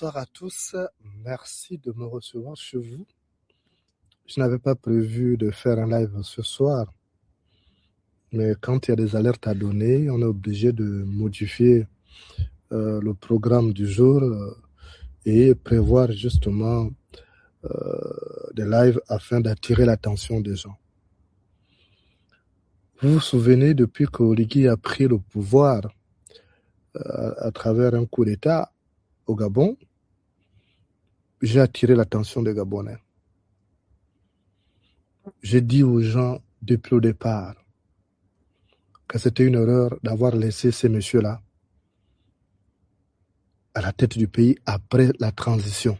Bonsoir à tous, merci de me recevoir chez vous. Je n'avais pas prévu de faire un live ce soir, mais quand il y a des alertes à donner, on est obligé de modifier le programme du jour et prévoir justement des lives afin d'attirer l'attention des gens. Vous vous souvenez, depuis que Oligui a pris le pouvoir à travers un coup d'État au Gabon, j'ai attiré l'attention des Gabonais. J'ai dit aux gens depuis le départ que c'était une erreur d'avoir laissé ces messieurs-là à la tête du pays après la transition.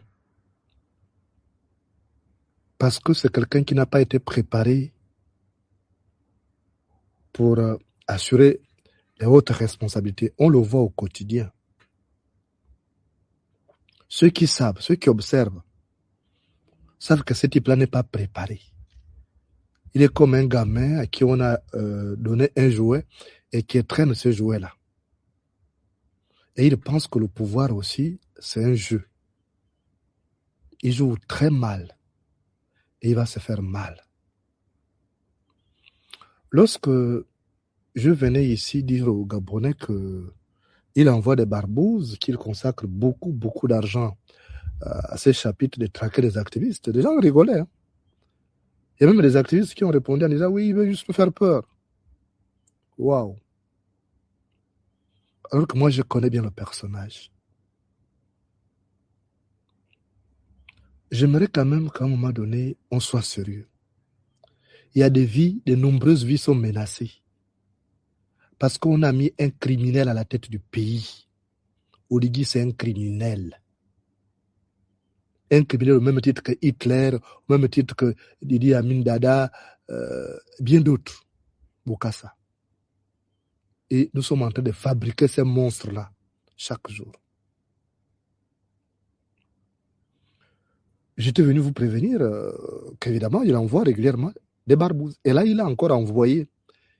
Parce que c'est quelqu'un qui n'a pas été préparé pour assurer les hautes responsabilités. On le voit au quotidien. Ceux qui savent, ceux qui observent, savent que ce type-là n'est pas préparé. Il est comme un gamin à qui on a donné un jouet et qui traîne ce jouet-là. Et il pense que le pouvoir aussi, c'est un jeu. Il joue très mal et il va se faire mal. Lorsque je venais ici dire aux Gabonais qu'il envoie des barbouzes, qu'il consacre beaucoup d'argent à ces chapitres de traquer des activistes, les gens rigolaient. Hein. Il y a même des activistes qui ont répondu en disant « Oui, il veut juste me faire peur. » Waouh. Alors que moi, je connais bien le personnage. J'aimerais quand même qu'à un moment donné, on soit sérieux. Il y a des vies, de nombreuses vies sont menacées. Parce qu'on a mis un criminel à la tête du pays. Oligui, c'est un criminel. Un criminel au même titre que Hitler, au même titre que Idi Amin Dada, bien d'autres. Bokassa. Et nous sommes en train de fabriquer ces monstres-là chaque jour. J'étais venu vous prévenir qu'évidemment, il envoie régulièrement des barbouzes. Et là, il a encore envoyé.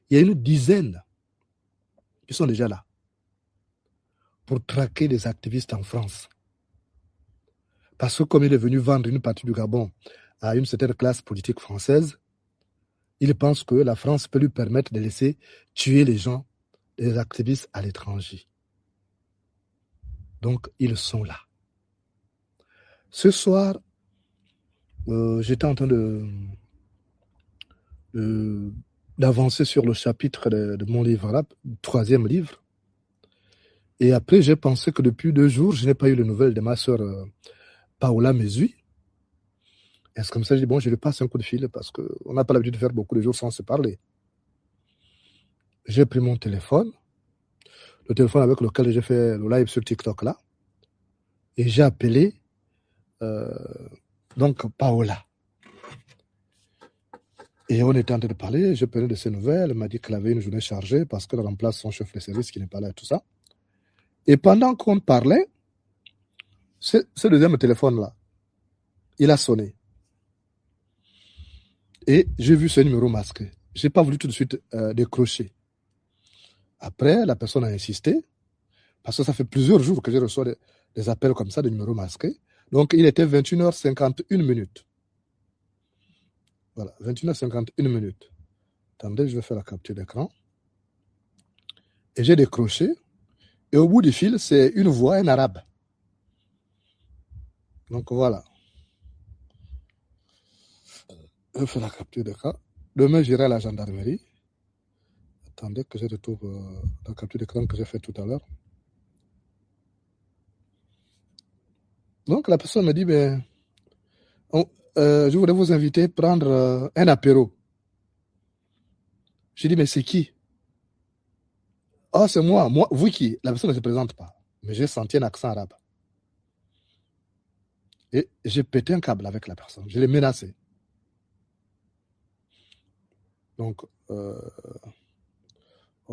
Il y a une dizaine qui sont déjà là pour traquer des activistes en France. Parce que comme il est venu vendre une partie du Gabon à une certaine classe politique française, il pense que la France peut lui permettre de laisser tuer les gens, les activistes à l'étranger. Donc, ils sont là. Ce soir, j'étais en train d'avancer sur le chapitre de mon livre là, le 3e livre. Et après, j'ai pensé que depuis 2 jours, je n'ai pas eu de nouvelles de ma sœur Paola Mesui. Et c'est comme ça, je dis, bon, je lui passe un coup de fil parce qu'on n'a pas l'habitude de faire beaucoup de jours sans se parler. J'ai pris mon téléphone, le téléphone avec lequel j'ai fait le live sur TikTok là, et j'ai appelé donc Paola. Et on était en train de parler, je prenais de ses nouvelles, elle m'a dit qu'elle avait une journée chargée parce qu'elle remplace son chef de service qui n'est pas là et tout ça. Et pendant qu'on parlait, ce deuxième téléphone-là, il a sonné. Et j'ai vu ce numéro masqué. Je n'ai pas voulu tout de suite décrocher. Après, la personne a insisté, parce que ça fait plusieurs jours que je reçois des appels comme ça, des numéros masqués. Donc, il était 21h51. Voilà, 21h51. Attendez, je vais faire la capture d'écran. Et j'ai décroché. Et au bout du fil, c'est une voix, un arabe. Donc, voilà. Je fais la capture d'écran. Demain, j'irai à la gendarmerie. Attendez que je retrouve la capture d'écran que j'ai fait tout à l'heure. Donc, la personne me dit, ben, je voudrais vous inviter à prendre un apéro. Je dis, mais c'est qui? Oh, c'est moi. Moi, vous qui? La personne ne se présente pas. Mais j'ai senti un accent arabe. Et j'ai pété un câble avec la personne. Je l'ai menacé. Donc,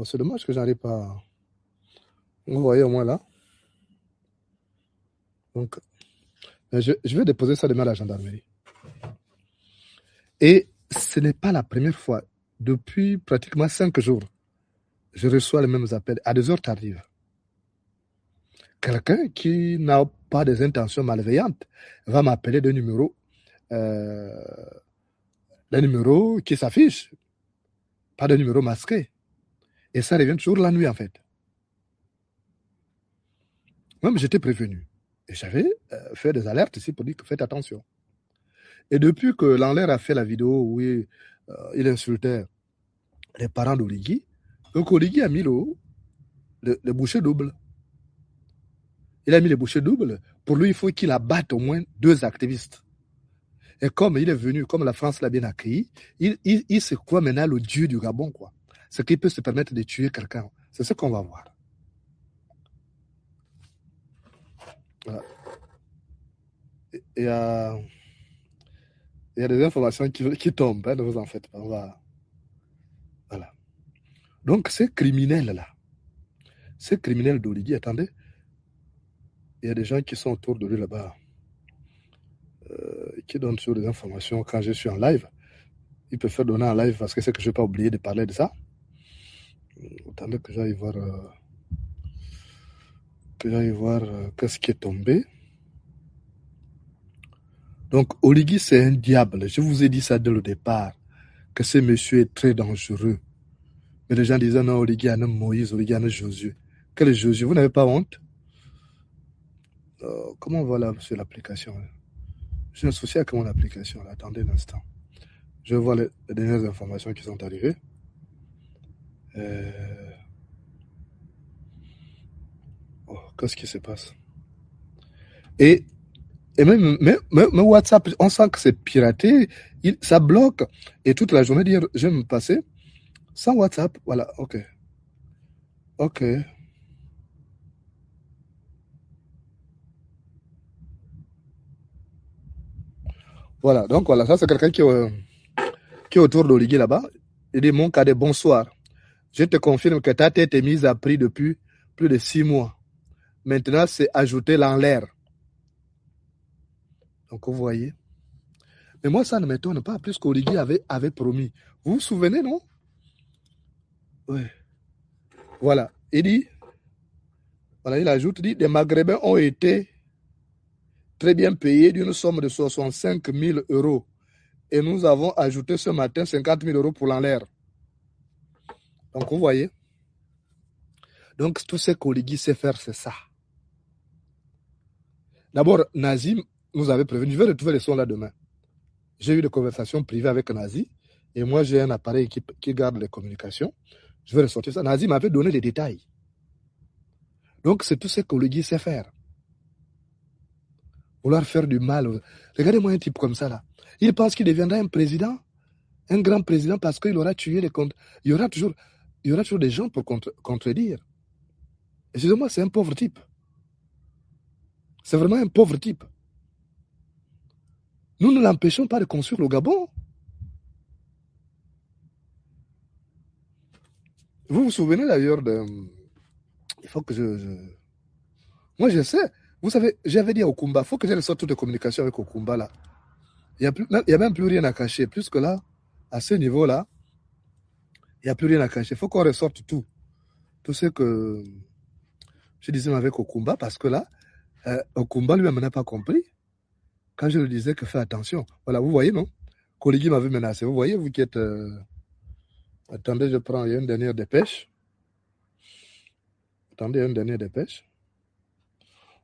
c'est dommage que j'arrive pas. Vous voyez au moins là. Donc, je vais déposer ça demain à la gendarmerie. Et ce n'est pas la première fois. Depuis pratiquement 5 jours, je reçois les mêmes appels à des heures tardives. quelqu'un qui n'a pas des intentions malveillantes va m'appeler d'un numéro qui s'affiche, pas d'un numéro masqué. Et ça revient toujours la nuit, en fait. Même j'étais prévenu. Et j'avais fait des alertes ici pour dire que faites attention. Et depuis que Lanler a fait la vidéo où il insultait les parents d'Oligui, donc Oligui a mis le bouchée double. Il a mis les bouchées doubles. Pour lui, il faut qu'il abatte au moins 2 activistes. Et comme il est venu, comme la France l'a bien accueilli, il se croit maintenant le dieu du Gabon, quoi. Ce qui peut se permettre de tuer quelqu'un. C'est ce qu'on va voir. Voilà. Il y a des informations qui tombent, hein, ne vous en faites pas. Voilà. Donc, ces criminels-là, ces criminels d'Oligui, attendez, il y a des gens qui sont autour de lui là-bas, qui donnent sur des informations quand je suis en live. Ils peuvent faire donner en live parce que c'est que je n'ai pas oublié de parler de ça. Attendez que j'aille voir, qu'est-ce qui est tombé. Donc, Oligui, c'est un diable. Je vous ai dit ça dès le départ, que ce monsieur est très dangereux. Mais les gens disaient, non, Oligui a Moïse, Oligui a Josué. Quel est Josué? Vous n'avez pas honte? Comment on voit là sur l'application? J'ai un souci avec mon application. Là. Attendez un instant. Je vois les dernières informations qui sont arrivées. Qu'est-ce qui se passe? Et même WhatsApp, on sent que c'est piraté. Ça bloque. Et toute la journée, dire, je vais me passer sans WhatsApp. Voilà, ok. Ok. Voilà, donc voilà, ça c'est quelqu'un qui est autour d'Oligui là-bas. Il dit, mon cadet, bonsoir. Je te confirme que ta tête est mise à prix depuis plus de 6 mois. Maintenant, c'est ajouter l'en l'air. Donc, vous voyez. Mais moi, ça ne m'étonne pas, plus qu'Oligui avait promis. Vous vous souvenez, non? Oui. Voilà. Il dit, voilà, il ajoute, dit, les Maghrébins ont été très bien payés d'une somme de 65 000 euros. Et nous avons ajouté ce matin 50 000 euros pour l'en l'air. Donc, vous voyez. Donc, tout ce qu'Oligui sait faire, c'est ça. D'abord, Nazim nous avait prévenu. Je vais retrouver les sons là demain. J'ai eu des conversations privées avec Nazi. Et moi, j'ai un appareil qui garde les communications. Je vais ressortir ça. Nazi m'avait donné les détails. Donc, c'est tout ce qu'Oligui sait faire. Vouloir faire du mal. Regardez-moi un type comme ça, là. Il pense qu'il deviendra un président, un grand président, parce qu'il aura tué les comptes. Il y aura toujours des gens pour contredire. Excusez-moi, c'est un pauvre type. C'est vraiment un pauvre type. Nous ne l'empêchons pas de construire le Gabon. Vous vous souvenez d'ailleurs de... Il faut que Moi, je sais. Vous savez, j'avais dit à Okumba, il faut que j'ai sorte de communication avec Okumba, là. Il n'y a même plus rien à cacher. Plus que là, à ce niveau-là, il n'y a plus rien à cacher. Il faut qu'on ressorte tout. Tout ce que je disais avec Okumba, parce que là, Okumba lui-même n'a pas compris. Quand je lui disais que fais attention. Voilà, vous voyez, non? Koligi m'avait menacé. Vous voyez, vous qui êtes... Attendez, je prends une dernière dépêche. Attendez, une dernière dépêche.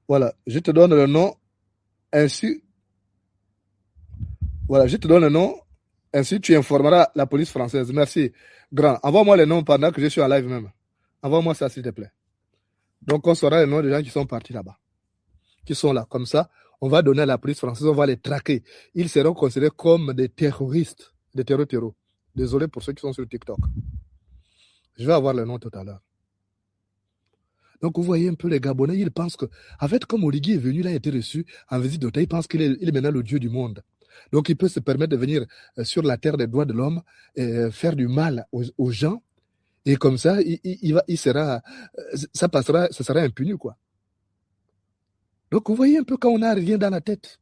Voilà, je te donne le nom, ainsi... Voilà, je te donne le nom, ainsi tu informeras la police française. Merci. Grand, envoie-moi les noms pendant que je suis en live même. Envoie-moi ça, s'il te plaît. Donc, on saura les noms des gens qui sont partis là-bas, qui sont là. Comme ça, on va donner à la police française, on va les traquer. Ils seront considérés comme des terroristes, des terreaux. Désolé pour ceux qui sont sur TikTok. Je vais avoir le nom tout à l'heure. Donc, vous voyez un peu les Gabonais, ils pensent que, en fait, comme Oligui est venu, il a été reçu en visite d'État, ils pensent qu'il est maintenant le dieu du monde. Donc, il peut se permettre de venir sur la terre des droits de l'homme et faire du mal aux gens. Et comme ça, il sera, ça passera, ça sera impuni, quoi. Donc, vous voyez un peu quand on n'a rien dans la tête.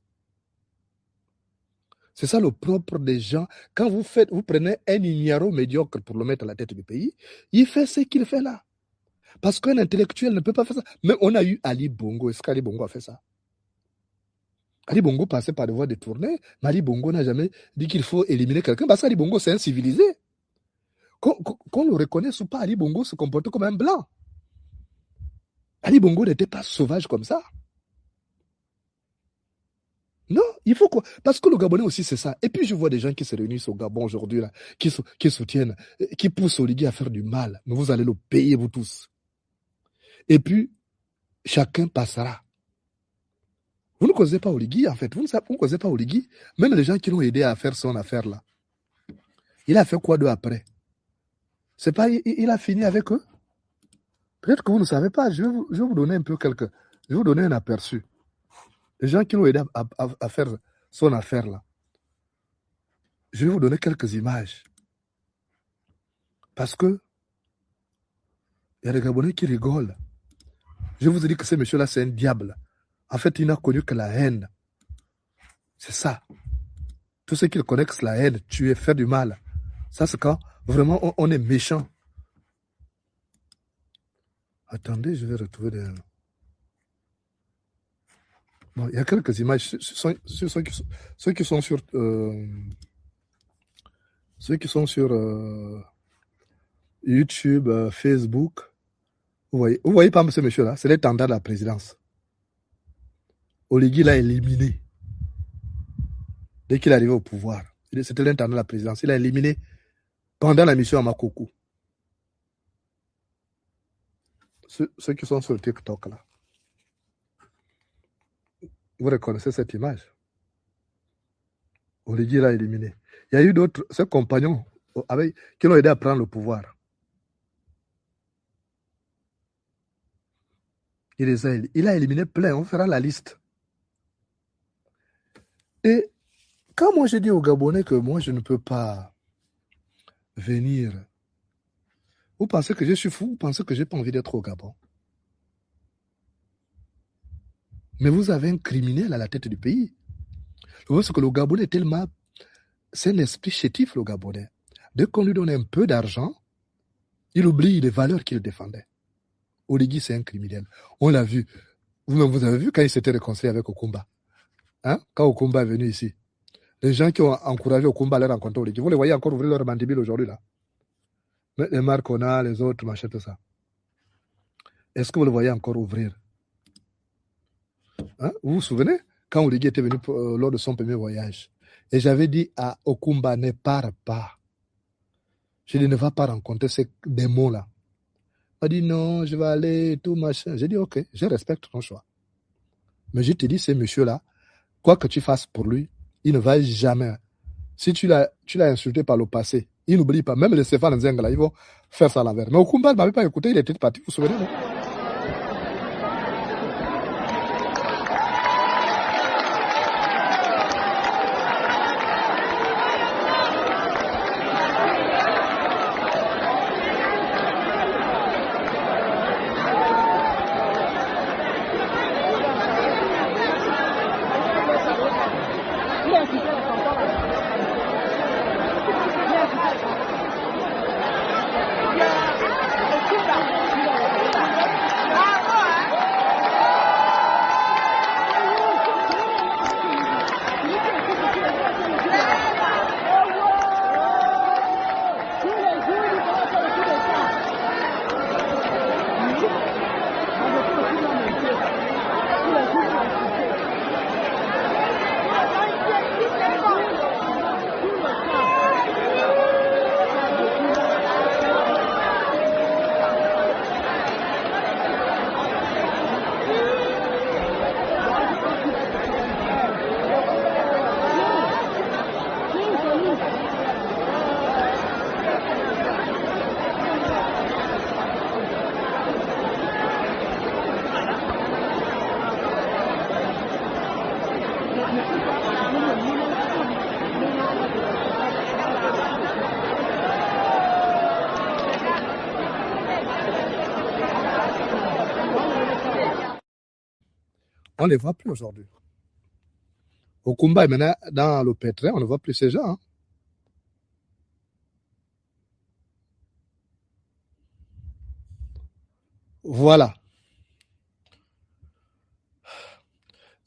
C'est ça le propre des gens. Quand vous prenez un ignaro médiocre pour le mettre à la tête du pays, il fait ce qu'il fait là. Parce qu'un intellectuel ne peut pas faire ça. Mais on a eu Ali Bongo. Est-ce qu'Ali Bongo a fait ça? Ali Bongo passait par des voies détournées, mais Ali Bongo n'a jamais dit qu'il faut éliminer quelqu'un parce qu'Ali Bongo, c'est un civilisé. Qu'on le reconnaisse ou pas, Ali Bongo se comportait comme un blanc. Ali Bongo n'était pas sauvage comme ça. Non, il faut quoi? Parce que le Gabonais aussi, c'est ça. Et puis, je vois des gens qui se réunissent au Gabon aujourd'hui, là, qui soutiennent, qui poussent Oligui à faire du mal. Mais vous allez le payer, vous tous. Et puis, chacun passera. Vous ne causez pas Oligui, en fait. Vous ne causez pas Oligui. Même les gens qui l'ont aidé à faire son affaire, là. Il a fait quoi d'eux après? C'est pas, il a fini avec eux? Peut-être que vous ne savez pas. Je vais vous donner un peu je vais vous donner un aperçu. Les gens qui l'ont aidé à faire son affaire, là. Je vais vous donner quelques images. Parce que il y a des Gabonais qui rigolent. Je vous ai dit que ce monsieur-là, c'est un diable. En fait, il n'a connu que la haine. C'est ça. Tout ce qu'il connaît, c'est la haine, tuer, faire du mal. Ça, c'est quand vraiment on est méchant. Attendez, je vais retrouver des... Bon, il y a quelques images. Ceux qui sont sur YouTube, Facebook. Vous voyez pas ce monsieur-là, c'est l'étendard de la présidence. Oligui l'a éliminé. Dès qu'il est arrivé au pouvoir, c'était l'intendant de la présidence. Il a éliminé pendant la mission à Makoko. Ceux qui sont sur le TikTok là. Vous reconnaissez cette image? Oligui l'a éliminé. Il y a eu d'autres, ses compagnons qui l'ont aidé à prendre le pouvoir. Il a éliminé plein, on fera la liste. Et quand moi j'ai dit aux Gabonais que moi je ne peux pas venir, vous pensez que je suis fou? Vous pensez que je n'ai pas envie d'être au Gabon? Mais vous avez un criminel à la tête du pays. Je pense que le Gabonais est tellement... C'est un esprit chétif, le Gabonais. Dès qu'on lui donne un peu d'argent, il oublie les valeurs qu'il défendait. Oligui, c'est un criminel. On l'a vu. Vous avez vu quand il s'était réconcilié avec Okumba. Hein? Quand Okumba est venu ici. Les gens qui ont encouragé Okumba à aller rencontrer Oligui, vous les voyez encore ouvrir leur mandibule aujourd'hui là. Les Marcona, les autres, machin, tout ça. Est-ce que vous le voyez encore ouvrir? Hein? Vous vous souvenez? Quand Oligui était venu lors de son premier voyage. Et j'avais dit à Okumba, ne pars pas. Je dis, ne va pas rencontrer ces démons-là. Il m'a dit, non, je vais aller, tout machin. J'ai dit, ok, je respecte ton choix. Mais je te dis, ce monsieur-là, quoi que tu fasses pour lui, il ne va jamais. Si tu l'as insulté par le passé, il n'oublie pas. Même les Stéphane Nzenga, là, ils vont faire ça à l'envers. Mais Okumba ne m'avait pas écouté, il était parti, vous vous souvenez, non? On ne les voit plus aujourd'hui. Okumba est maintenant dans le pétrin, on ne voit plus ces gens. Hein. Voilà.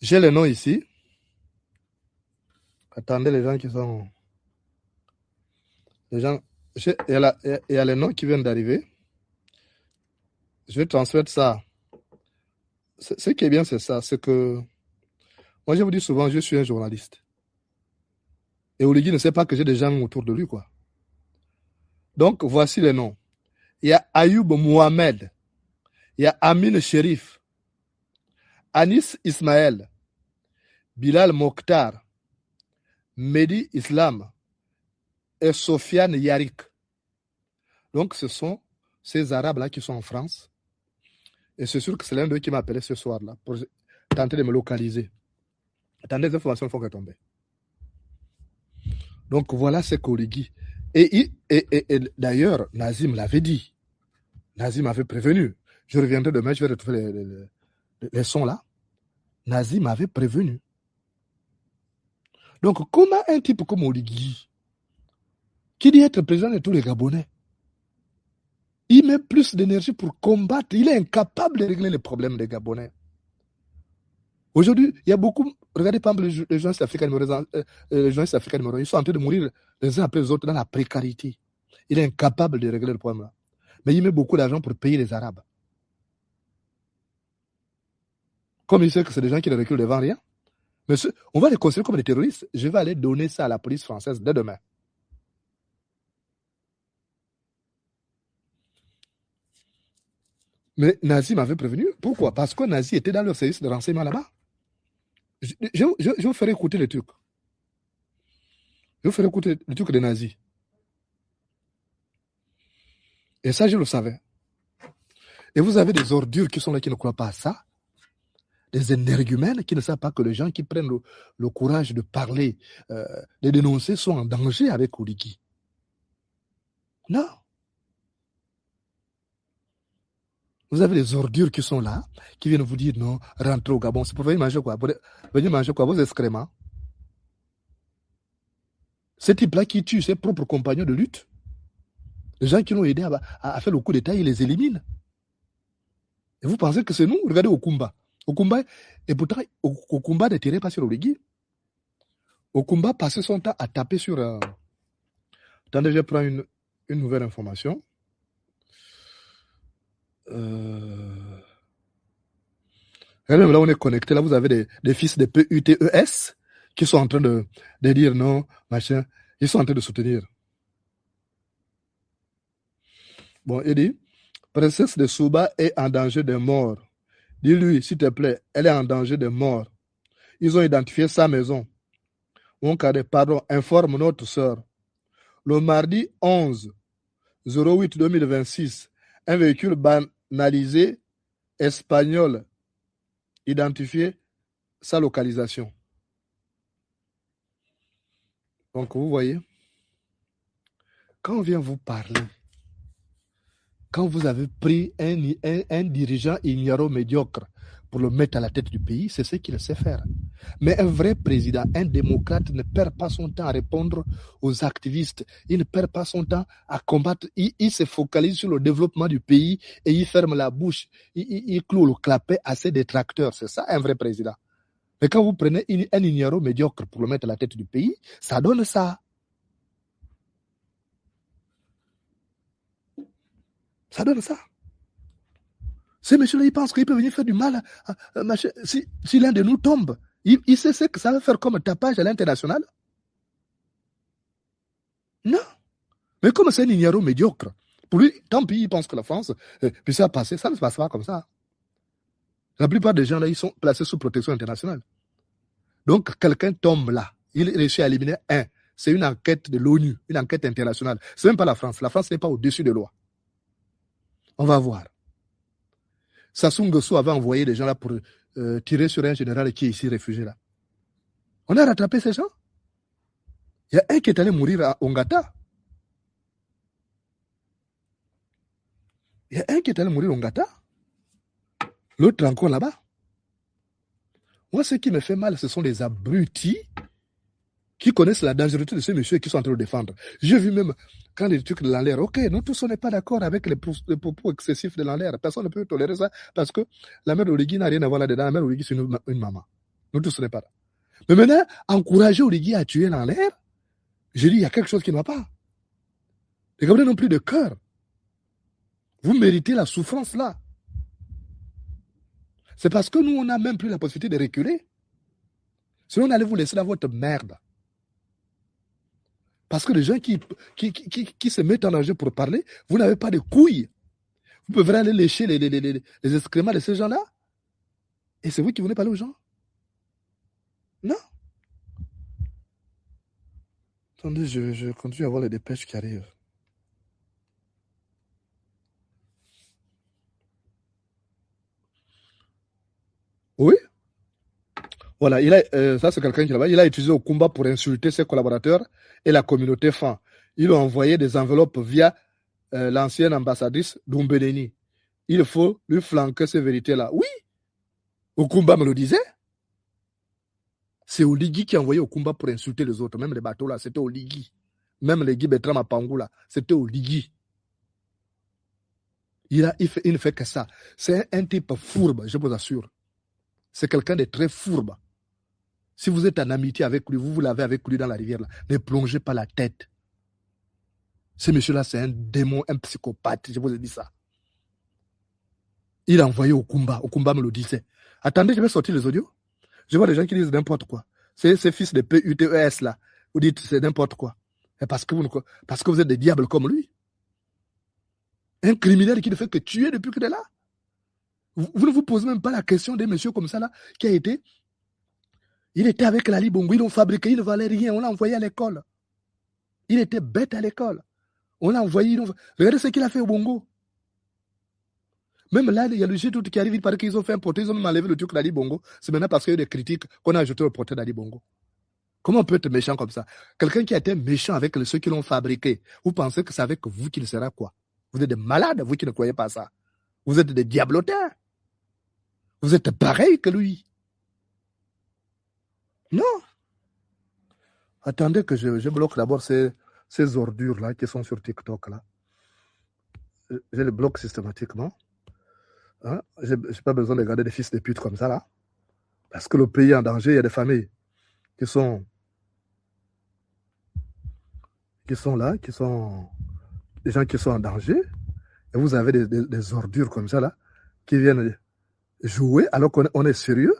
J'ai les noms ici. Attendez les gens qui sont... Les gens... Il y a les noms qui viennent d'arriver. Je vais transmettre ça. Ce qui est bien, c'est ça. C'est que... Moi, je vous dis souvent, je suis un journaliste. Et Oligui ne sait pas que j'ai des gens autour de lui, quoi. Donc, voici les noms. Il y a Ayoub Mohamed. Il y a Amin Sherif. Anis Ismaël. Bilal Mokhtar. Mehdi Islam. Et Sofiane Yarik. Donc, ce sont ces Arabes-là qui sont en France. Et c'est sûr que c'est l'un d'eux qui m'a appelé ce soir-là pour tenter de me localiser. Attendez, les informations font que tomber. Donc, voilà ce qu'Oligui. Et d'ailleurs, Nazim l'avait dit. Nazim avait prévenu. Je reviendrai demain, je vais retrouver les sons là. Nazim avait prévenu. Donc, comment un type comme Oligui, qui dit être président de tous les Gabonais, il met plus d'énergie pour combattre, il est incapable de régler les problèmes des Gabonais. Aujourd'hui, il y a beaucoup, regardez par exemple les journalistes africains numéro 1, ils sont en train de mourir les uns après les autres dans la précarité. Il est incapable de régler le problème là. Mais il met beaucoup d'argent pour payer les Arabes. Comme il sait que c'est des gens qui ne reculent devant rien. Mais on va les considérer comme des terroristes. Je vais aller donner ça à la police française dès demain. Mais Nazi m'avait prévenu. Pourquoi? Parce que Nazi était dans leur service de renseignement là-bas. Je vous ferai écouter le truc. Je vous ferai écouter le truc des nazis. Et ça, je le savais. Et vous avez des ordures qui sont là, qui ne croient pas à ça. Des énergumènes qui ne savent pas que les gens qui prennent le courage de parler, de dénoncer, sont en danger avec Oligui. Non. Vous avez des ordures qui sont là, qui viennent vous dire non, rentrez au Gabon. C'est pour venir manger quoi? Venir manger quoi? Vos excréments. Ce type-là qui tue ses propres compagnons de lutte, les gens qui l'ont aidé à faire le coup d'État, il les élimine. Et vous pensez que c'est nous? Regardez Okumba. Okumba, et pourtant, Okumba ne tirait pas sur Oligui. Okumba passait son temps à taper sur... Attendez, je prends une nouvelle information. Là, on est connecté. Là, vous avez des fils de PUTES qui sont en train de dire non, machin. Ils sont en train de soutenir. Bon, il dit, Princesse de Souba est en danger de mort. Dis-lui, s'il te plaît, elle est en danger de mort. Ils ont identifié sa maison. Mon cadet, pardon, informe notre sœur. Le mardi 11/08/2026, un véhicule banalisé espagnol identifié sa localisation. Donc, vous voyez, quand on vient vous parler, quand vous avez pris un dirigeant ignorant médiocre pour le mettre à la tête du pays, c'est ce qu'il sait faire. Mais un vrai président, un démocrate ne perd pas son temps à répondre aux activistes. Il ne perd pas son temps à combattre. Il se focalise sur le développement du pays et il ferme la bouche. Il cloue le clapet à ses détracteurs. C'est ça un vrai président. Mais quand vous prenez un ignorant médiocre pour le mettre à la tête du pays, ça donne ça. Ça donne ça. Ces messieurs-là, ils pensent qu'ils peuvent venir faire du mal. Si l'un de nous tombe, il sait ce que ça va faire comme tapage à l'international. Non. Mais comme c'est un ignorant médiocre, pour lui, tant pis, il pense que la France, puis ça va passer, ça ne se passe pas comme ça. La plupart des gens là, ils sont placés sous protection internationale. Donc, quelqu'un tombe là, il réussit à éliminer un. C'est une enquête de l'ONU, une enquête internationale. C'est même pas la France. La France n'est pas au-dessus des lois. On va voir. Sassou Nguesso avait envoyé des gens là pour tirer sur un général qui est ici réfugié là. On a rattrapé ces gens. Il y a un qui est allé mourir à Ongata. Il y a un qui est allé mourir à Ongata. L'autre encore là-bas. Moi, ce qui me fait mal, ce sont les abrutis qui connaissent la dangerosité de ces messieurs et qui sont en train de défendre. J'ai vu même, quand les trucs de l'enlèvre, ok, nous tous on n'est pas d'accord avec les propos excessifs de l'enlèvre. Personne ne peut tolérer ça parce que la mère d'Origui n'a rien à voir là-dedans. La mère d'Origui, c'est une maman. Nous tous on n'est pas là. Mais maintenant, encourager Origui à tuer l'enlèvre, j'ai dit, il y a quelque chose qui ne va pas. Les Gabonais n'ont plus de cœur. Vous méritez la souffrance là. C'est parce que nous, on n'a même plus la possibilité de reculer. Sinon, on allait vous laisser dans votre merde. Parce que les gens qui se mettent en danger pour parler, vous n'avez pas de couilles. Vous pouvez aller lécher les excréments de ces gens-là. Et c'est vous qui venez parler aux gens. Non. Attendez, je continue à voir les dépêches qui arrivent. Oui. Voilà, ça c'est quelqu'un qui là-bas. Il a utilisé Okumba pour insulter ses collaborateurs et la communauté fan. Il a envoyé des enveloppes via l'ancienne ambassadrice d'Umbeleni. Il faut lui flanquer ces vérités-là. Oui, Okumba me le disait. C'est Oligui qui a envoyé Okumba pour insulter les autres. Même les bateaux là, c'était Oligui. Même les Guy Bertrand Mapangou là, c'était Oligui. Il ne fait que ça. C'est un type fourbe, je vous assure. C'est quelqu'un de très fourbe. Si vous êtes en amitié avec lui, vous l'avez avec lui dans la rivière là, ne plongez pas la tête. Ce monsieur-là, c'est un démon, un psychopathe, je vous ai dit ça. Il a envoyé Okumba. Okumba me le disait. Attendez, je vais sortir les audios. Je vois des gens qui disent n'importe quoi. Ces fils de PUTES là, vous dites c'est n'importe quoi. Et parce que vous êtes des diables comme lui. Un criminel qui ne fait que tuer depuis qu'il est là. Vous ne vous posez même pas la question des messieurs comme ça là, qui a été. Il était avec l'Ali Bongo, ils l'ont fabriqué, il ne valait rien, on l'a envoyé à l'école. Il était bête à l'école. On l'a envoyé, regardez ce qu'il a fait au Bongo. Même là, il y a le G-Tout qui arrive, il paraît qu'ils ont fait un portrait, ils ont même enlevé le truc d'Ali Bongo. C'est maintenant parce qu'il y a eu des critiques qu'on a ajouté au portrait d'Ali Bongo. Comment on peut être méchant comme ça? Quelqu'un qui a été méchant avec ceux qui l'ont fabriqué, vous pensez que c'est avec vous qu'il sera quoi? Vous êtes des malades, vous qui ne croyez pas ça. Vous êtes des diablotins. Vous êtes pareil que lui. Non. Attendez que je bloque d'abord ces ordures-là qui sont sur TikTok. Là. Je les bloque systématiquement. Hein? Je n'ai pas besoin de regarder des fils de pute comme ça. Là. Parce que le pays est en danger, il y a des familles qui sont là, qui sont des gens qui sont en danger. Et vous avez des ordures comme ça là, qui viennent jouer alors qu'on est sérieux.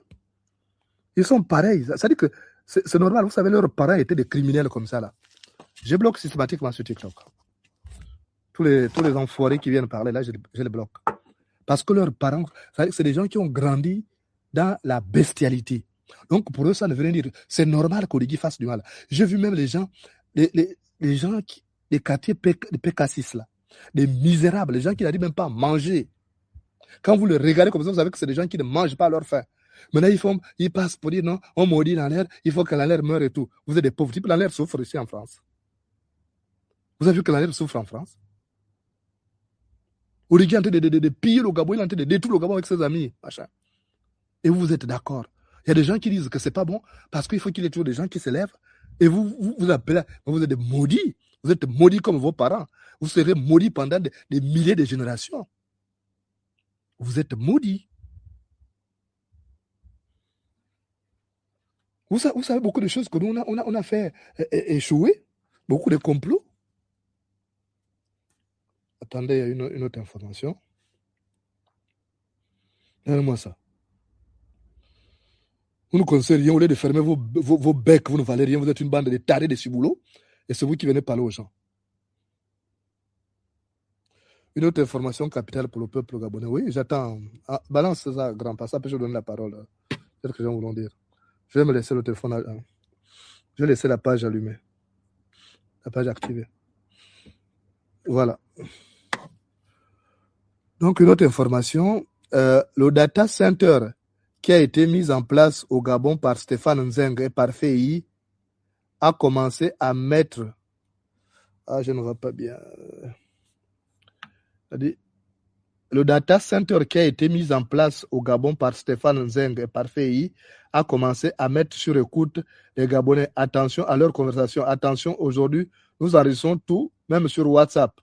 Ils sont pareils. Ça veut dire que c'est normal. Vous savez, leurs parents étaient des criminels comme ça là. Je bloque systématiquement sur TikTok. Tous les enfoirés qui viennent parler là, je les bloque. Parce que leurs parents, c'est des gens qui ont grandi dans la bestialité. Donc pour eux, ça ne veut rien dire. C'est normal qu'Oligui fasse du mal. J'ai vu même les gens, les gens des quartiers PK6 là, des misérables, les gens qui n'arrivent même pas à manger. Quand vous les regardez comme ça, vous savez que c'est des gens qui ne mangent pas à leur faim. Maintenant, ils passent pour dire non, on maudit l'enlèvre, il faut que l'enlèvre meure et tout. Vous êtes des pauvres types, l'enlèvre souffre ici en France. Vous avez vu que l'enlèvre souffre en France? Oligui est en train de piller le Gabon, il est en train de détruire le Gabon avec ses amis, machin. Et vous êtes d'accord. Il y a des gens qui disent que c'est pas bon parce qu'il faut qu'il y ait toujours des gens qui s'élèvent. Et vous appelez, vous êtes des maudits. Vous êtes maudits comme vos parents. Vous serez maudits pendant des milliers de générations. Vous êtes maudits. Vous savez beaucoup de choses que nous, on a fait échouer. Beaucoup de complots. Attendez, il y a une autre information. Donnez-moi ça. Vous ne connaissez rien, au lieu de fermer vos becs, vous ne valez rien, vous êtes une bande de tarés de ciboulots, et c'est vous qui venez parler aux gens. Une autre information capitale pour le peuple gabonais. Oui, j'attends. Ah, balance ça, grand-père, ça peut je donner la parole. C'est ce que les gens voulons dire. Je vais me laisser le téléphone. Je vais laisser la page allumée. La page activée. Voilà. Donc, une autre information. Le data center qui a été mis en place au Gabon par Stéphane Nzeng et par FEI a commencé à mettre... Ah, je ne vois pas bien. le data center qui a été mis en place au Gabon par Stéphane Nzeng et par FEI a commencé à mettre sur écoute les Gabonais. Attention à leur conversation. Attention, aujourd'hui, nous enregistrons tout, même sur WhatsApp.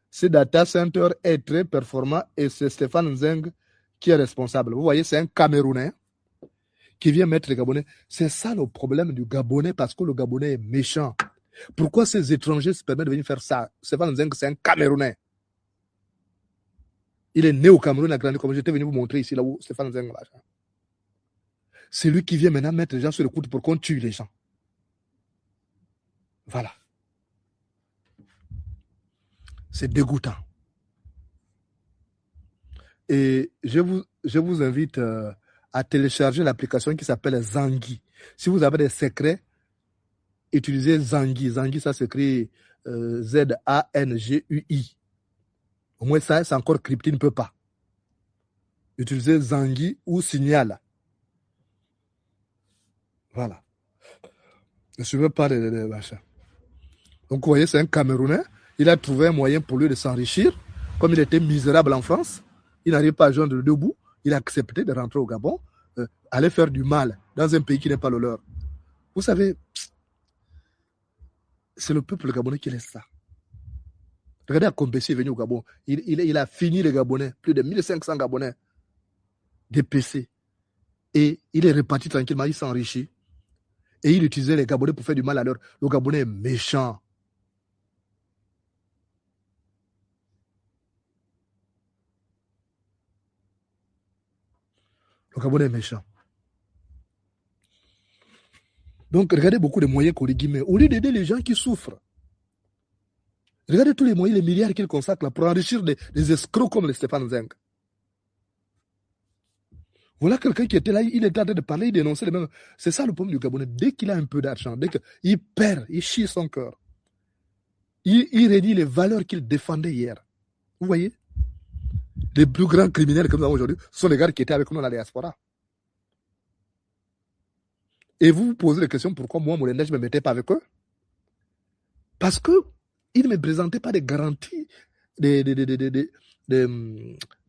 Ce data center est très performant et c'est Stéphane Nzeng qui est responsable. Vous voyez, c'est un Camerounais qui vient mettre les Gabonais. C'est ça le problème du Gabonais, parce que le Gabonais est méchant. Pourquoi ces étrangers se permettent de venir faire ça? Stéphane Nzeng, c'est un Camerounais. Il est né au Cameroun, il a grandi comme j'étais venu vous montrer ici, là où Stéphane Nzeng va. C'est lui qui vient maintenant mettre les gens sur le coude pour qu'on tue les gens. Voilà. C'est dégoûtant. Et je vous invite à télécharger l'application qui s'appelle Zangui. Si vous avez des secrets, utilisez Zangui. Zangui, ça s'écrit Z-A-N-G-U-I. Au moins ça, c'est encore crypté, ne peut pas. Utilisez Zangui ou Signal. Voilà. Ne suivez pas les machins. Donc vous voyez, c'est un Camerounais. Il a trouvé un moyen pour lui de s'enrichir. Comme il était misérable en France, il n'arrive pas à joindre le debout. Il a accepté de rentrer au Gabon, aller faire du mal dans un pays qui n'est pas le leur. Vous savez, c'est le peuple gabonais qui laisse ça. Regardez à Kombessi est venu au Gabon. Il a fini les Gabonais, plus de 1500 Gabonais DPC. Et il est reparti tranquillement, il s'enrichit. Et il utilisait les Gabonais pour faire du mal à leur. Le Gabonais est méchant. Le Gabonais est méchant. Donc, regardez beaucoup de moyens qu'Oligui met. Au lieu d'aider les gens qui souffrent, regardez tous les moyens, les milliards qu'il consacre là, pour enrichir des escrocs comme les Stéphane Nzeng. Voilà quelqu'un qui était là, il était en train de parler, il dénonçait les mêmes. C'est ça le problème du Gabonais. Dès qu'il a un peu d'argent, dès qu'il perd, il chie son cœur. Il rédit les valeurs qu'il défendait hier. Vous voyez? Les plus grands criminels que nous avons aujourd'hui sont les gars qui étaient avec nous dans la diaspora. Et vous vous posez la question pourquoi moi, Moulenda, je ne me mettais pas avec eux? Parce qu'ils ne me présentaient pas de garanties de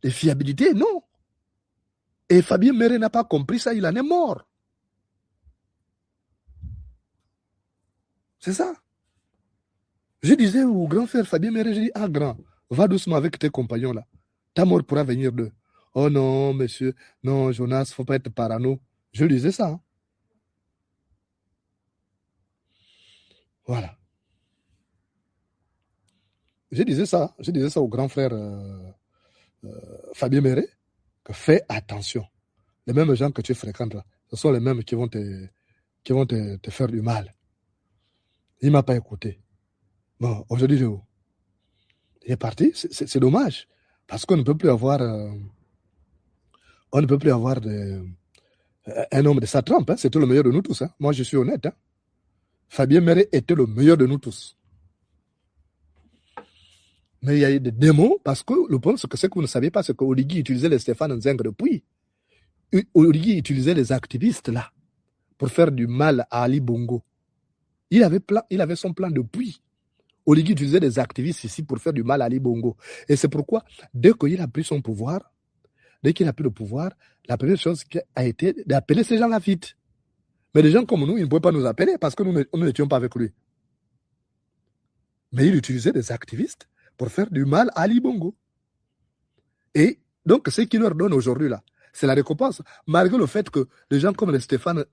fiabilité, non. Et Fabien Méré n'a pas compris ça, il en est mort. C'est ça. Je disais au grand frère Fabien Méré, je dis, ah grand, va doucement avec tes compagnons là. Ta mort pourra venir d'eux. Oh non, monsieur, non, Jonas, il ne faut pas être parano. Je lui disais ça. Hein. Voilà. Je disais ça au grand frère Fabien Méré, que fais attention. Les mêmes gens que tu fréquentes là, ce sont les mêmes qui vont te faire du mal. Il ne m'a pas écouté. Bon, aujourd'hui, il est parti. C'est dommage. Parce qu'on ne peut plus avoir, un homme de sa trempe. Hein. C'était le meilleur de nous tous. Hein. Moi, je suis honnête. Hein. Fabien Méré était le meilleur de nous tous. Mais il y a eu des démons parce que le problème, c'est que vous ne saviez pas, c'est qu'Oligui utilisait les Stéphane Nzeng depuis. Oligui utilisait les activistes là pour faire du mal à Ali Bongo. Il avait son plan depuis. Oligui utilisait des activistes ici pour faire du mal à Ali Bongo. Et c'est pourquoi, dès qu'il a pris son pouvoir, dès qu'il a pris le pouvoir, la première chose a été d'appeler ces gens-là vite. Mais des gens comme nous, ils ne pouvaient pas nous appeler parce que nous n'étions pas avec lui. Mais il utilisait des activistes pour faire du mal à Ali Bongo. Et donc, ce qu'il leur donne aujourd'hui, là, c'est la récompense. Malgré le fait que des gens comme les Stéphane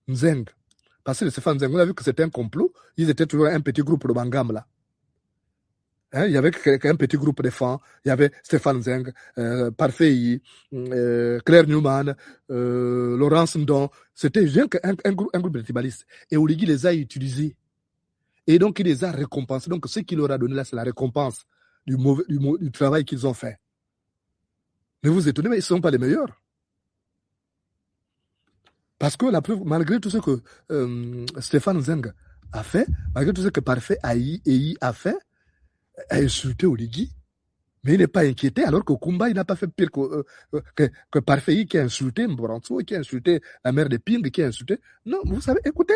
Nzeng, parce que les Stéphane Nzeng, on a vu que c'était un complot, ils étaient toujours un petit groupe de Bangam, là. Hein, il y avait un petit groupe de femmes, il y avait Stéphane Nzeng, Parfait, Claire Newman, Laurence Ndon. C'était un groupe de tribalistes. Et Oligui les a utilisés. Et donc, il les a récompensés. Donc, ce qu'il leur a donné là, c'est la récompense du travail qu'ils ont fait. Ne vous étonnez, mais ils ne sont pas les meilleurs. Parce que la preuve, malgré tout ce que Stéphane Nzeng a fait, malgré tout ce que Parfait a fait, a insulté Oligui, mais il n'est pas inquiété, alors que Kumba, il n'a pas fait pire que Parfait qui a insulté Mboranso, qui a insulté la mère de Ping, qui a insulté. Non, vous savez, écoutez.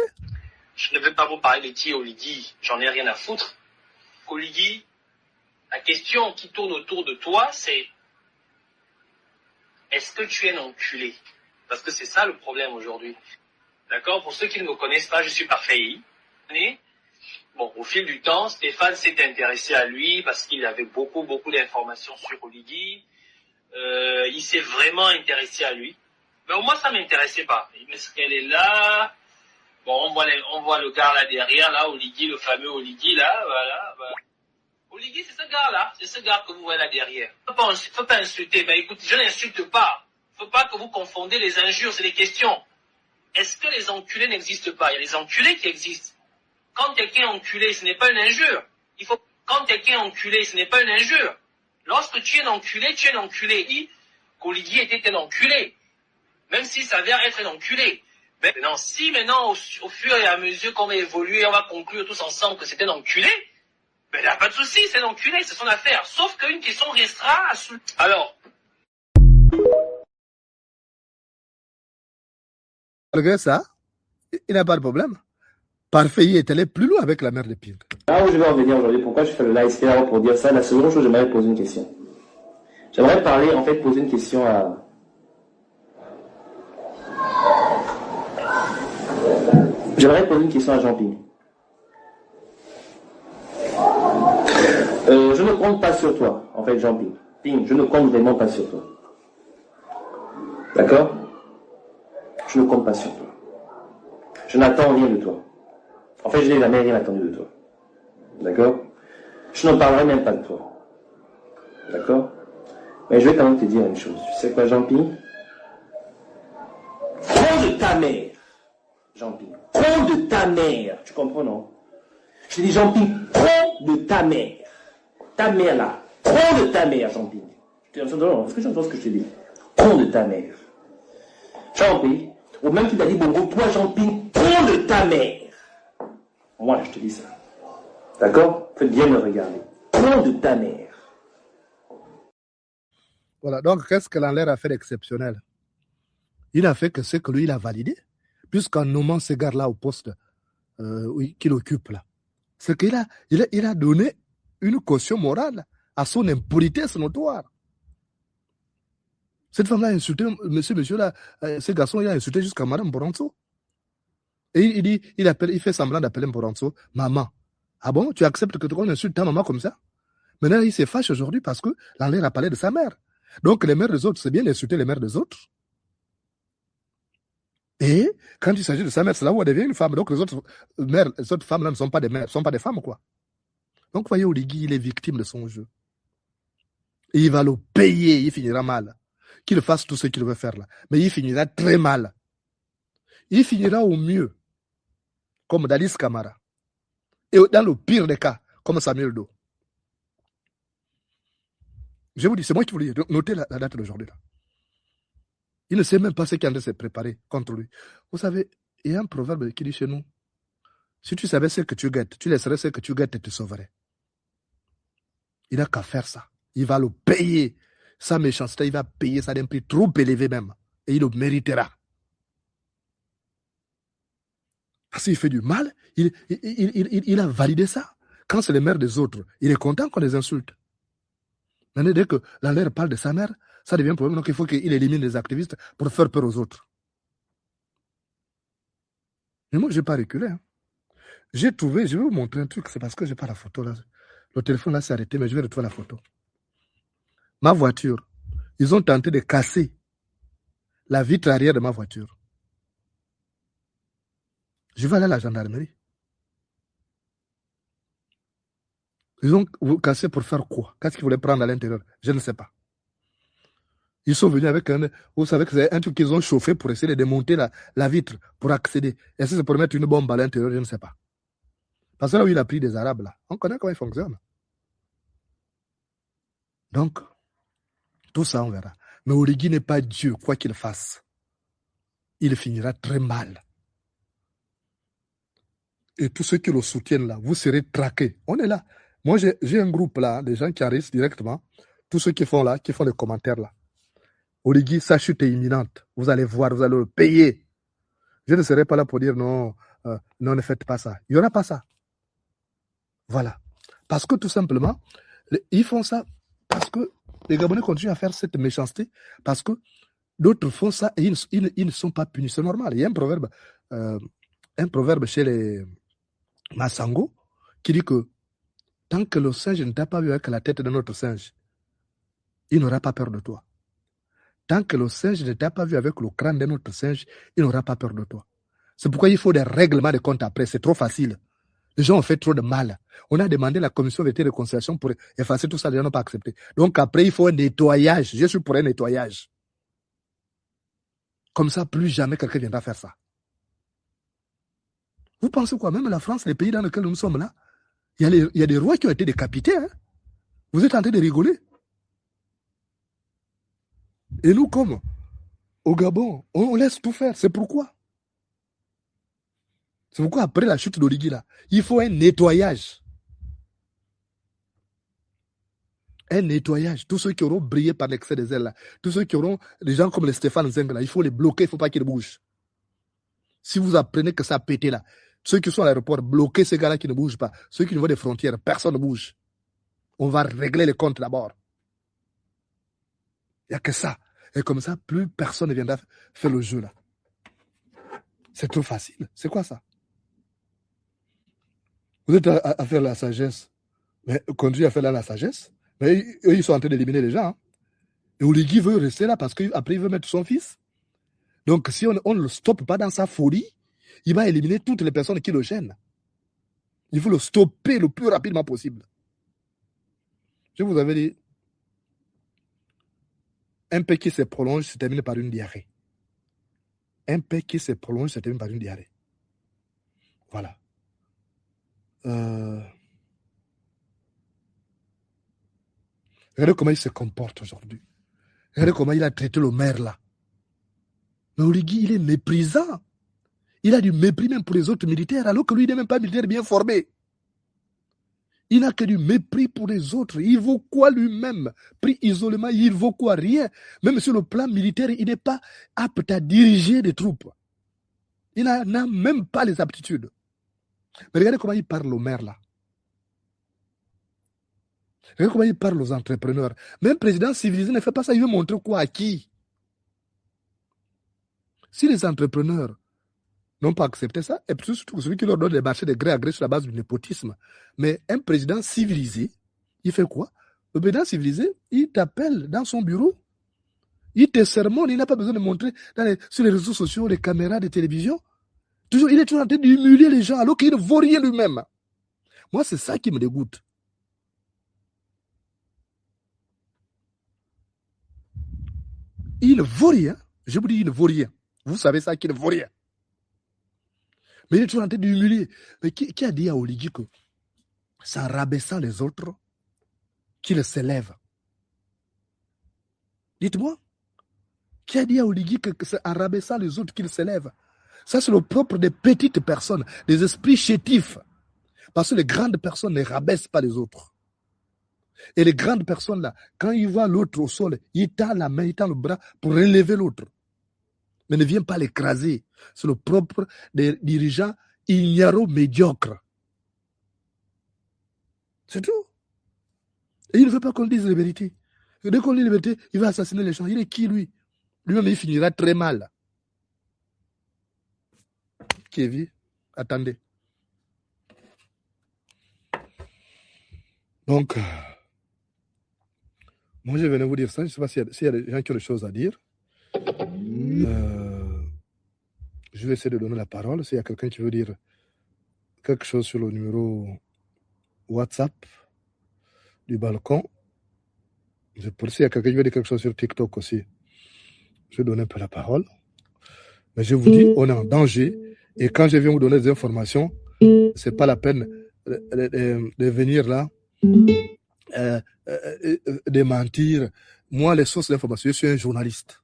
Je ne vais pas vous parler de qui Oligui, j'en ai rien à foutre. Oligui, la question qui tourne autour de toi, c'est est-ce que tu es un enculé? Parce que c'est ça le problème aujourd'hui. D'accord? Pour ceux qui ne me connaissent pas, je suis parfait. Bon, au fil du temps, Stéphane s'est intéressé à lui parce qu'il avait beaucoup d'informations sur Oligui. Il s'est vraiment intéressé à lui. Mais moi, ça m'intéressait pas. Est-ce qu'elle est là? Bon, on voit le gars là derrière, là, Oligui, le fameux Oligui, là, voilà. Oligui, c'est ce gars-là. C'est ce gars que vous voyez là derrière. Faut pas insulter. Ben, écoute, je n'insulte pas. Faut pas que vous confondez les injures, c'est des questions. Est-ce que les enculés n'existent pas? Il y a les enculés qui existent. Quand quelqu'un est enculé, ce n'est pas une injure. Quand quelqu'un est enculé, ce n'est pas une injure. Lorsque tu es un enculé, tu es un enculé. Il dit qu'Oligui était un enculé. Même s'il s'avère être un enculé. Maintenant, si maintenant, au fur et à mesure qu'on va évoluer, on va conclure tous ensemble que c'est un enculé, ben, il n'y a pas de souci, c'est un enculé, c'est son affaire. Sauf qu'une question restera à soulever. Alors. Malgré ça, il n'a pas de problème. Parfait, il est allé plus loin avec la mère de Ping. Là où je vais en venir aujourd'hui, pourquoi je fais le live, c'est là pour dire ça. La seconde chose, j'aimerais poser une question. J'aimerais parler, en fait, poser une question à... J'aimerais poser une question à Jean Ping. Je ne compte pas sur toi, en fait, Jean Ping. Ping, je ne compte vraiment pas sur toi. D'accord? Je ne compte pas sur toi. Je n'attends rien de toi. En fait, je n'ai jamais rien attendu de toi. D'accord? Je ne parlerai même pas de toi. D'accord? Mais je vais quand même te dire une chose. Tu sais quoi, Jean-Ping? Prends de ta mère, Jean-Ping. Prends de ta mère. Tu comprends, non? Je te dis, Jean-Ping, prends de ta mère. Ta mère, là. Prends de ta mère, Jean-Ping. Est-ce que tu entends ce que je te dis? Prends de ta mère. Jean-Ping, au même qu'il a dit, bon, toi, Jean-Ping, prends de ta mère. Moi, je te dis ça. D'accord? Faites bien me regarder. Prends de ta mère. Voilà, donc qu'est-ce que Lanler a fait d'exceptionnel? Il a fait que ce que lui, il a validé, puisqu'en nommant ce gars-là au poste qu'il occupe là, c'est qu'il a donné une caution morale à son impolitesse notoire. Cette femme-là a insulté, monsieur-là, ce garçon, il a insulté jusqu'à Madame Boranzo. Et il fait semblant d'appeler Boranzo maman. Ah bon, tu acceptes que tu insultes ta maman comme ça? Maintenant, il se fâche aujourd'hui parce que Lanler a parlé de sa mère. Donc, les mères des autres, c'est bien d'insulter les mères des autres. Et quand il s'agit de sa mère, c'est là où elle devient une femme. Donc, les autres femmes-là ne sont pas des mères, ne sont pas des femmes, quoi. Donc, voyez, Oligui, il est victime de son jeu. Et il va le payer, il finira mal. Qu'il fasse tout ce qu'il veut faire là. Mais il finira très mal. Il finira au mieux, comme Dadis Camara. Et dans le pire des cas, comme Samuel Doe. Je vous dis, c'est moi qui vous dis, notez la date d'aujourd'hui là. Il ne sait même pas ce qui est en train de se préparer contre lui. Vous savez, il y a un proverbe qui dit chez nous, si tu savais ce que tu guettes, tu laisserais ce que tu guettes et te sauverais. Il n'a qu'à faire ça. Il va le payer. Sa méchanceté, il va payer ça d'un prix trop élevé même. Et il le méritera. Parce qu'il fait du mal, il a validé ça. Quand c'est les mères des autres, il est content qu'on les insulte. Mais dès que Lanler parle de sa mère, ça devient un problème. Donc il faut qu'il élimine les activistes pour faire peur aux autres. Mais moi, je n'ai pas reculé. Hein. J'ai trouvé, je vais vous montrer un truc, c'est parce que je n'ai pas la photo là. Le téléphone là s'est arrêté, mais je vais retrouver la photo. Ma voiture, ils ont tenté de casser la vitre arrière de ma voiture. Je vais aller à la gendarmerie. Ils ont cassé pour faire quoi? Qu'est-ce qu'ils voulaient prendre à l'intérieur? Je ne sais pas. Ils sont venus avec vous savez que c'est un truc qu'ils ont chauffé pour essayer de démonter la vitre pour accéder. Est-ce que c'est pour mettre une bombe à l'intérieur? Je ne sais pas. Parce que là où il a pris des Arabes, là, on connaît comment ils fonctionnent. Donc, tout ça, on verra. Mais Oligui n'est pas Dieu, quoi qu'il fasse. Il finira très mal. Et tous ceux qui le soutiennent là, vous serez traqués. On est là. Moi, j'ai un groupe là, des gens qui arrivent directement. Tous ceux qui font des commentaires là. Oligui, sa chute est imminente. Vous allez voir, vous allez le payer. Je ne serai pas là pour dire non, non, ne faites pas ça. Il n'y aura pas ça. Voilà. Parce que tout simplement, ils font ça parce que les Gabonais continuent à faire cette méchanceté parce que D'autres font ça et ils ne sont pas punis. C'est normal. Il y a un proverbe chez les Masango qui dit que tant que le singe ne t'a pas vu avec la tête d'un autre singe, il n'aura pas peur de toi. Tant que le singe ne t'a pas vu avec le crâne d'un autre singe, il n'aura pas peur de toi. C'est pourquoi il faut des règlements de compte après. C'est trop facile. Les gens ont fait trop de mal. On a demandé à la commission vérité et réconciliation pour effacer tout ça. Les gens n'ont pas accepté. Donc après, il faut un nettoyage. Je suis pour un nettoyage. Comme ça, plus jamais quelqu'un viendra faire ça. Vous pensez quoi? Même la France, les pays dans lesquels nous sommes là, il y a des rois qui ont été décapités. Hein? Vous êtes en train de rigoler. Et nous, comme au Gabon, on laisse tout faire. C'est pourquoi. C'est pourquoi après la chute d'Origi, là, il faut un nettoyage. Un nettoyage. Tous ceux qui auront brillé par l'excès des ailes, là, tous ceux qui auront, des gens comme les Stéphane Zeng, là, il faut les bloquer, il ne faut pas qu'ils bougent. Si vous apprenez que ça a pété là, ceux qui sont à l'aéroport, bloquez ces gars-là qui ne bougent pas. Ceux qui ne voient des frontières, personne ne bouge. On va régler les comptes d'abord. Il n'y a que ça. Et comme ça, plus personne ne viendra faire le jeu là. C'est trop facile. C'est quoi ça? Vous êtes à faire la sagesse. Mais conduire à faire la sagesse. Mais eux, ils sont en train d'éliminer les gens. Hein. Et Oligui veut rester là parce qu'après, il veut mettre son fils. Donc, si on ne le stoppe pas dans sa folie, il va éliminer toutes les personnes qui le gênent. Il faut le stopper le plus rapidement possible. Je vous avais dit, un paix qui se prolonge se termine par une diarrhée. Un paix qui se prolonge se termine par une diarrhée. Voilà. Regardez comment il se comporte aujourd'hui. Regardez comment il a traité le maire là. Mais Oligui, il est méprisant. Il a du mépris même pour les autres militaires, alors que lui, il n'est même pas militaire bien formé. Il n'a que du mépris pour les autres. Il vaut quoi lui-même? Pris isolément, il vaut quoi? Rien. Même sur le plan militaire, il n'est pas apte à diriger des troupes. Il n'a même pas les aptitudes. Mais regardez comment il parle au maire là. Regardez comment il parle aux entrepreneurs. Même président civilisé ne fait pas ça. Il veut montrer quoi à qui? Si les entrepreneurs n'ont pas accepté ça, et surtout celui qui leur donne les marchés de gré à gré sur la base du népotisme. Mais un président civilisé, il fait quoi? Le président civilisé, il t'appelle dans son bureau, il te sermonne, il n'a pas besoin de montrer sur les réseaux sociaux, les caméras de télévision. Toujours, il est toujours en train d'humilier les gens alors qu'il ne vaut rien lui-même. Moi, c'est ça qui me dégoûte. Il ne vaut rien. Je vous dis, il ne vaut rien. Vous savez ça, qu'il ne vaut rien. Mais il est toujours en train d'humilier. Mais qui a dit à Oligui que c'est en rabaissant les autres qu'il s'élève? Dites-moi. Qui a dit à Oligui que c'est en rabaissant les autres qu'il s'élève? Ça, c'est le propre des petites personnes, des esprits chétifs. Parce que les grandes personnes ne rabaissent pas les autres. Et les grandes personnes, là, quand ils voient l'autre au sol, ils tendent la main, ils tendent le bras pour relever l'autre. Mais ne viennent pas l'écraser. C'est le propre des dirigeants ignaros médiocres. C'est tout. Et il ne veut pas qu'on dise la vérité. Et dès qu'on dit la vérité, il va assassiner les gens. Il est qui, lui? Lui-même, il finira très mal. Kévi, attendez. Donc, moi, je venais vous dire ça. Je ne sais pas s'il y a des gens qui ont des choses à dire. Je vais essayer de donner la parole. S'il y a quelqu'un qui veut dire quelque chose sur le numéro WhatsApp du balcon, je peux, s'il y a quelqu'un qui veut dire quelque chose sur TikTok aussi, je vais donner un peu la parole. Mais je vous dis, on est en danger. Et quand je viens vous donner des informations, ce n'est pas la peine de venir là, de mentir. Moi, les sources d'information, je suis un journaliste.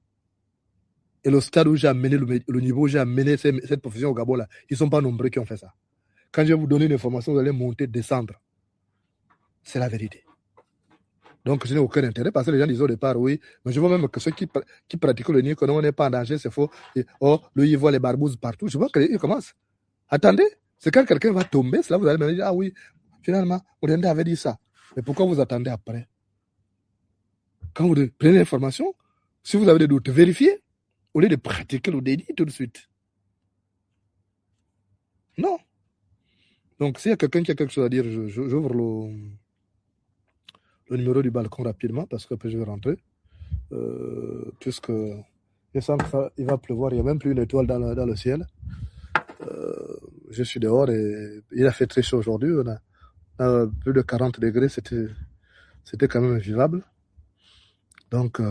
Et le stade où j'ai amené, le niveau où j'ai amené cette profession au Gabon, là, ils ne sont pas nombreux qui ont fait ça. Quand je vais vous donner une information, vous allez monter, descendre. C'est la vérité. Donc, je n'ai aucun intérêt parce que les gens disent au départ, oui, mais je vois même que ceux qui pratiquent le nier, que on n'est pas en danger, c'est faux. Et, oh, lui, il voit les barbouzes partout. Je vois qu'il commence. Attendez, c'est quand quelqu'un va tomber, c'est là que vous allez me dire, ah oui, finalement, Oudende avait dit ça. Mais pourquoi vous attendez après? Quand vous prenez l'information, Si vous avez des doutes, vérifiez au lieu de pratiquer le déni tout de suite. Non. Donc, s'il y a quelqu'un qui a quelque chose à dire, j'ouvre le numéro du balcon rapidement parce que je vais rentrer. Puisque je sens qu'il va pleuvoir, il n'y a même plus une étoile dans le ciel. Je suis dehors et il a fait très chaud aujourd'hui. On a plus de 40 degrés, c'était quand même vivable. Donc,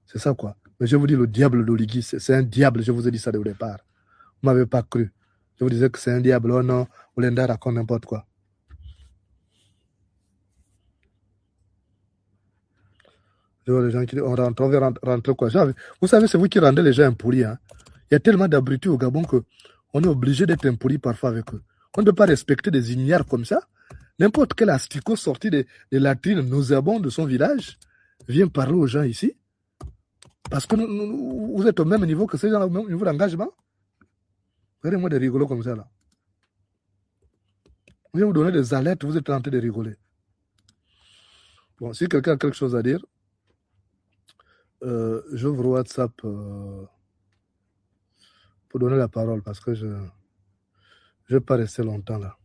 c'est ça quoi. Mais je vous dis, le diable d'Oligui, c'est un diable, je vous ai dit ça dès le départ. Vous ne m'avez pas cru. Je vous disais que c'est un diable. Oh non, Olenda raconte n'importe quoi. Je vois les gens qui disent, on va rentrer quoi. Vous savez, c'est vous qui rendez les gens impolis. Hein. Il y a tellement d'abrutis au Gabon qu'on est obligé d'être impoli parfois avec eux. On ne peut pas respecter des ignares comme ça. N'importe quel asticot sorti des latrines nauséabondes de son village vient parler aux gens ici. Parce que vous êtes au même niveau que ces gens, au même niveau d'engagement. Regardez-moi des rigolos comme ça là. Vous allez vous donner des alertes, vous êtes en train de rigoler. Bon, si quelqu'un a quelque chose à dire, j'ouvre WhatsApp pour donner la parole parce que je ne vais pas rester longtemps là.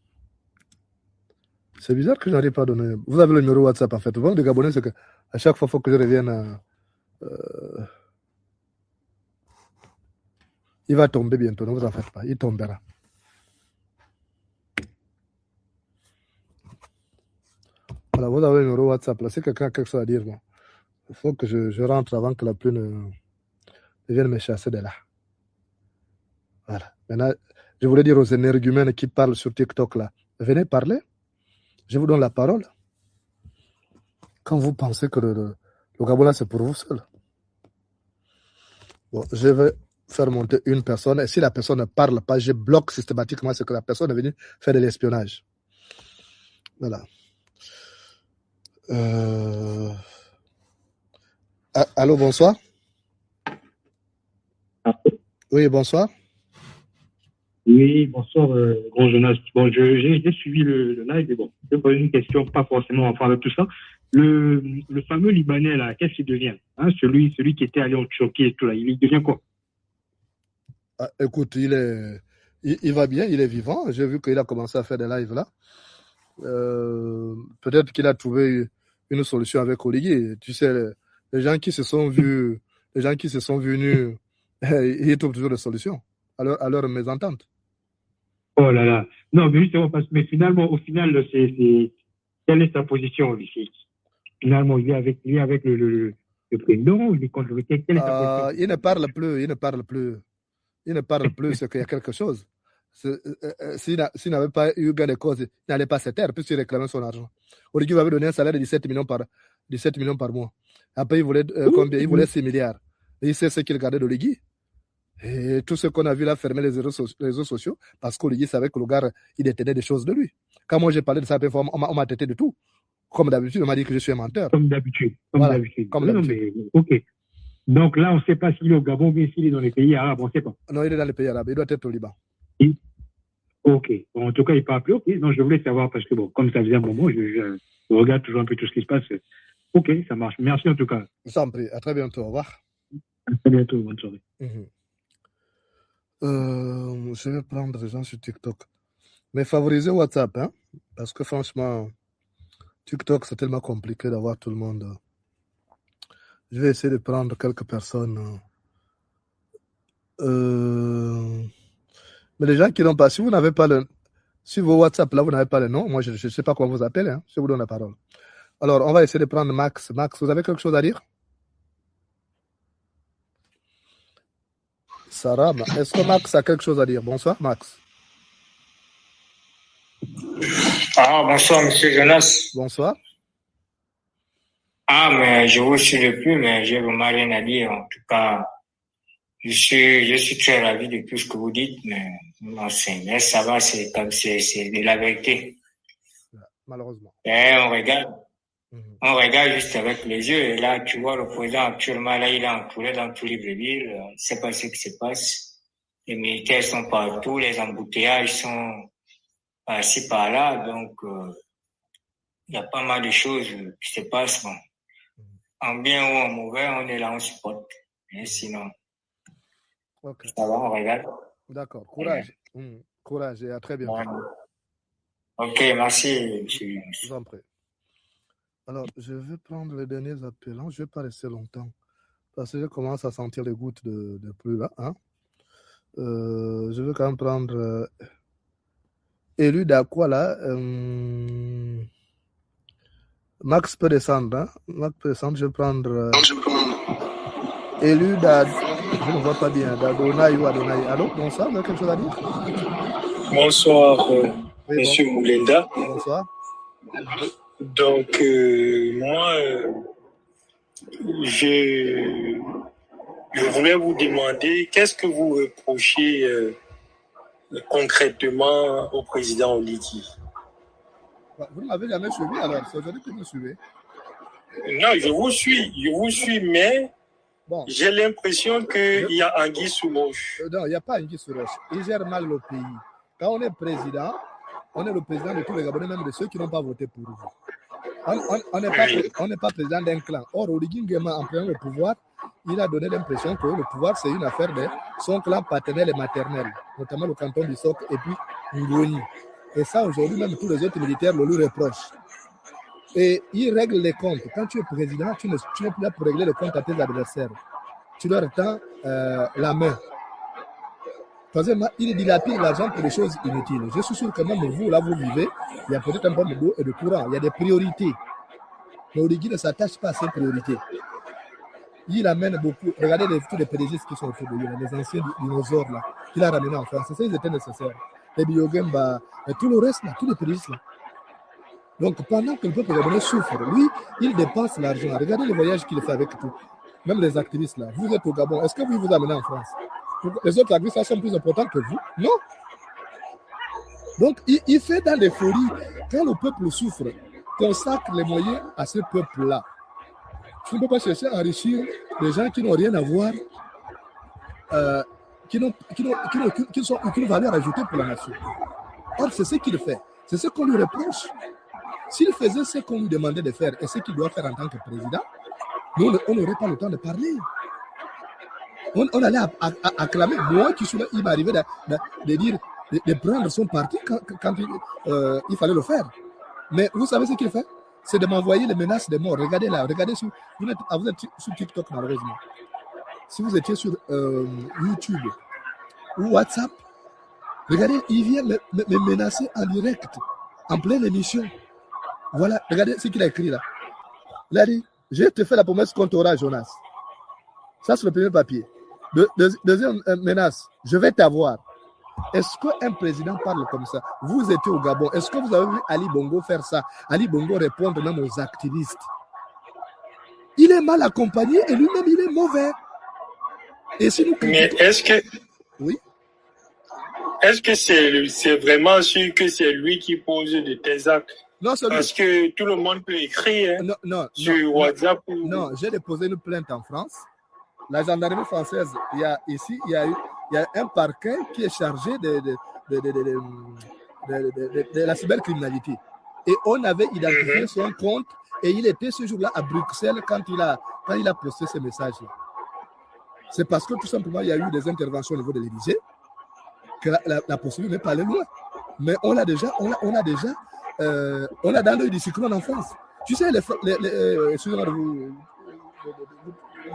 C'est bizarre que je n'arrive pas à donner. Vous avez le numéro WhatsApp en fait. Le problème des Gabonais, c'est qu'à chaque fois, il faut que je revienne. Il va tomber bientôt, ne vous en faites pas. Il tombera. Voilà, vous avez le numéro WhatsApp là. Si quelqu'un a quelque chose à dire, bon, il faut que je rentre avant que la pluie ne vienne me chasser de là. Voilà. Maintenant, je voulais dire aux énergumènes qui parlent sur TikTok là, venez parler. Je vous donne la parole. Quand vous pensez que le Gabon là, c'est pour vous seul. Bon, je vais faire monter une personne et si la personne ne parle pas, je bloque systématiquement ce que la personne est venue faire de l'espionnage. Voilà. Allô, bonsoir. Oui, bonsoir. Oui, bonsoir, grand Jonas. Bon, j'ai suivi le live, mais bon, je vais poser une question, pas forcément en parlant de tout ça. Le fameux Libanais, là, qu'est-ce qu'il devient hein, celui qui était allé en Turquie et tout, là, il devient quoi écoute, il va bien, il est vivant. J'ai vu qu'il a commencé à faire des lives là. Peut-être qu'il a trouvé une solution avec Oligui. Tu sais, les gens qui se sont vus nus, ils trouvent toujours des solutions à leur mésentente. Oh là là. Non, mais justement, mais finalement, au final, quelle est sa position, lui? Finalement, il est avec le président, il est contre le quelle est sa position? Il ne parle plus, c'est qu'il y a quelque chose. S'il n'avait pas eu gain de cause, il n'allait pas se taire puisqu'il réclamait son argent. Oligui avait donné un salaire de 17 millions par mois. Après, il voulait combien? Il voulait 6 milliards. Et il sait ce qu'il gardait d'Oligui. Et tout ce qu'on a vu là fermer les réseaux sociaux parce qu'Oligui savait que le gars, il détenait des choses de lui. Quand moi j'ai parlé de ça, on m'a traité de tout. Comme d'habitude, on m'a dit que je suis un menteur. Comme d'habitude. Voilà, Non, mais ok. Donc là, on ne sait pas s'il est au Gabon ou bien s'il est dans les pays arabes, on ne sait pas. Non, il est dans les pays arabes, il doit être au Liban. Ok. Bon, en tout cas, il ne parle plus. Ok. Non, je voulais savoir parce que, bon, comme ça faisait un moment, je regarde toujours un peu tout ce qui se passe. Ok, ça marche. Merci en tout cas. Je t'en prie. À très bientôt. Au revoir. À très bientôt. Bonne soirée. Je vais prendre les gens sur TikTok. Mais favoriser WhatsApp, hein, parce que franchement, TikTok, c'est tellement compliqué d'avoir tout le monde. Je vais essayer de prendre quelques personnes. Mais les gens qui n'ont pas, si vous n'avez pas si vos WhatsApp là, vous n'avez pas le nom, moi je ne sais pas comment vous appelez, hein, je vous donne la parole. Alors, on va essayer de prendre Max. Max, vous avez quelque chose à dire? Sarah, est-ce que Max a quelque chose à dire? Bonsoir, Max. Ah, bonsoir, monsieur Jonas. Bonsoir. Ah, mais je vous suis depuis, mais j'ai vraiment rien à dire. En tout cas, je suis très ravi de tout ce que vous dites, mais ça va, c'est de la vérité. Malheureusement. Et on regarde juste avec les yeux, et là, tu vois, le président actuellement, là, il est entouré dans tous les villes, on ne sait pas ce qui se passe. Les militaires sont partout, les embouteillages sont par-ci, par-là, donc, il y a pas mal de choses qui se passent, bon. en bien ou en mauvais, on est là, on supporte. Et sinon, Okay. ça va, on regarde. D'accord. Courage. Courage et à très bientôt. Ok, merci. Je vous en prie. Alors, je vais prendre les derniers appelants. Je ne vais pas rester longtemps parce que je commence à sentir les gouttes de pluie là. Hein? Je vais quand même prendre Élu d'Aqua là. Max peut descendre. Hein? Max peut descendre. Je vais prendre Élu d'Ad. Je ne vois pas bien. D'Adonai ou Adonai. Allô, bonsoir. Vous avez quelque chose à dire? Bonsoir, Monsieur Moulenda. Bonsoir. Donc, moi, je voulais vous demander, qu'est-ce que vous reprochez concrètement au président Oligui? Vous ne m'avez jamais suivi, alors c'est aujourd'hui que vous me suivez. Non, je vous suis, mais bon, j'ai l'impression qu'il y a anguille sous roche. Non, il n'y a pas anguille sous roche. Il gère mal le pays. Quand on est président, on est le président de tous les Gabonais, même de ceux qui n'ont pas voté pour vous. On n'est pas président d'un clan. Or, Oligui Nguema, en prenant le pouvoir, il a donné l'impression que le pouvoir, c'est une affaire de son clan paternel et maternel, notamment le canton du Soc et puis Ngoni. Et ça, aujourd'hui, même tous les autres militaires le lui reprochent. Et il règle les comptes. Quand tu es président, tu n'es plus là pour régler les comptes à tes adversaires. Tu leur tends la main. Troisièmement, il dilapide l'argent pour des choses inutiles. Je suis sûr que même vous, là, vous vivez, il y a peut-être un problème d'eau et de courant. Il y a des priorités. Mais Oligui ne s'attache pas à ces priorités. Il amène beaucoup. Regardez tous les PDG qui sont autour de lui, les anciens dinosaures là, qu'il a ramenés en France. Ils étaient nécessaires. Les Biogemba, et tout le reste là, tous les PDG là. Donc pendant que le peuple gabonais souffre, lui, il dépense l'argent. Regardez les voyages qu'il fait avec tout. Même les activistes là. Vous êtes au Gabon. Est-ce que vous vous amenez en France? Les autres activistes là sont plus importants que vous? Non. Donc il fait dans les folies. Quand le peuple souffre, consacre les moyens à ce peuple-là. Tu ne peux pas chercher à enrichir des gens qui n'ont rien à voir, qui n'ont aucune valeur ajoutée pour la nation. Or, c'est ce qu'il fait. C'est ce qu'on lui reproche. S'il faisait ce qu'on lui demandait de faire et ce qu'il doit faire en tant que président, nous, on n'aurait pas le temps de parler. On allait acclamer. Moi qui suis là, il m'arrivait de dire, de prendre son parti quand il fallait le faire. Mais vous savez ce qu'il fait? C'est de m'envoyer les menaces de mort. Regardez là, regardez sur. Vous êtes sur TikTok malheureusement. Si vous étiez sur YouTube ou WhatsApp, regardez, il vient me menacer en direct, en pleine émission. Voilà, regardez ce qu'il a écrit là. Il a dit, je te fais la promesse qu'on t'aura, Jonas. Ça, c'est le premier papier. Deuxième menace, je vais t'avoir. Est-ce qu'un président parle comme ça? Vous étiez au Gabon. Est-ce que vous avez vu Ali Bongo faire ça? Ali Bongo répondre même aux activistes. Il est mal accompagné et lui-même, il est mauvais. Et si nous... Mais est-ce que... Oui. Est-ce que c'est vraiment sûr que c'est lui qui pose de tels actes? Non, parce que tout le monde peut écrire sur WhatsApp. Non, j'ai déposé une plainte en France. La gendarmerie française, il y a un parquet qui est chargé de la cybercriminalité. Et on avait identifié son compte et il était ce jour-là à Bruxelles quand il a posté ce message-là. C'est parce que tout simplement, il y a eu des interventions au niveau de l'Élysée que la procédure n'est pas allée loin. Mais on a dans l'œil du cyclone en France. Tu sais, excusez-moi de vous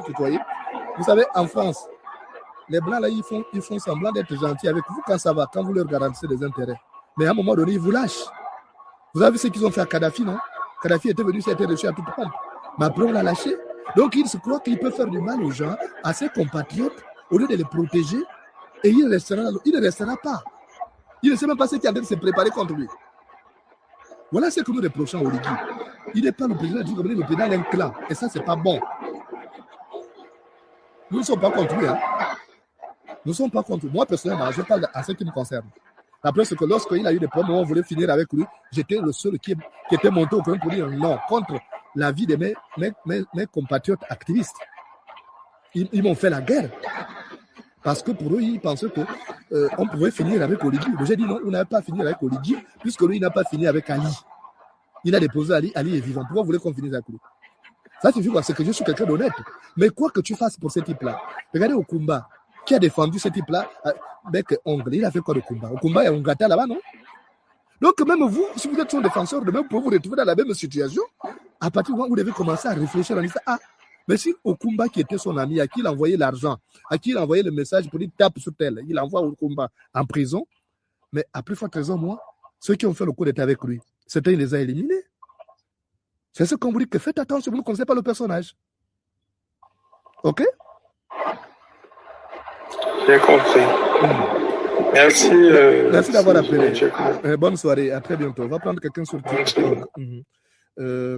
tutoyer. Vous savez, en France, les Blancs, là, ils font semblant d'être gentils avec vous quand ça va, quand vous leur garantissez des intérêts. Mais à un moment donné, ils vous lâchent. Vous avez vu ce qu'ils ont fait à Kadhafi, non? Kadhafi était venu, c'était reçu à toute pompe. Mais après, on l'a lâché. Donc, il se croit qu'il peut faire du mal aux gens, à ses compatriotes, au lieu de les protéger. Et il ne restera pas. Il ne sait même pas ce qui est en train de se préparer contre lui. Voilà ce que nous reprochons à Oligui. Il n'est pas le président du Gabon, le président d'un clan. Et ça, ce n'est pas bon. Nous ne sommes pas contre lui. Hein. Nous ne sommes pas contre lui. Moi, personnellement, je parle à ce qui me concerne. La preuve, c'est que lorsqu'il a eu des problèmes, on voulait finir avec lui. J'étais le seul qui était monté au point pour dire non, contre la vie de mes compatriotes activistes. Ils m'ont fait la guerre. Parce que pour eux, ils pensaient qu'on pouvait finir avec Oligui. J'ai dit non, on n'avait pas fini avec Oligui, puisque lui, il n'a pas fini avec Ali. Il a déposé Ali est vivant. Pourquoi vous voulez qu'on finisse avec lui? Ça suffit quoi? C'est que je suis quelqu'un d'honnête. Mais quoi que tu fasses pour ce type-là, regardez Okumba, qui a défendu ce type-là avec ongle. Il a fait quoi de Okumba? Okumba, il y a un gâteau là-bas, non? Donc même vous, si vous êtes son défenseur, demain, vous pouvez vous retrouver dans la même situation. À partir du moment où vous devez commencer à réfléchir en disant, ah, mais si Okumba qui était son ami, à qui il a envoyé l'argent, à qui il a envoyé le message pour dire tape sur tel, il envoie Okumba en prison, mais à plus forte raison, moi, ceux qui ont fait le coup d'État avec lui, certains, il les a éliminés. C'est ce qu'on vous dit, que faites attention, vous ne connaissez pas le personnage. Ok? J'ai compris. Merci. Merci d'avoir appelé. Bonne soirée, à très bientôt. On va prendre quelqu'un sur TikTok.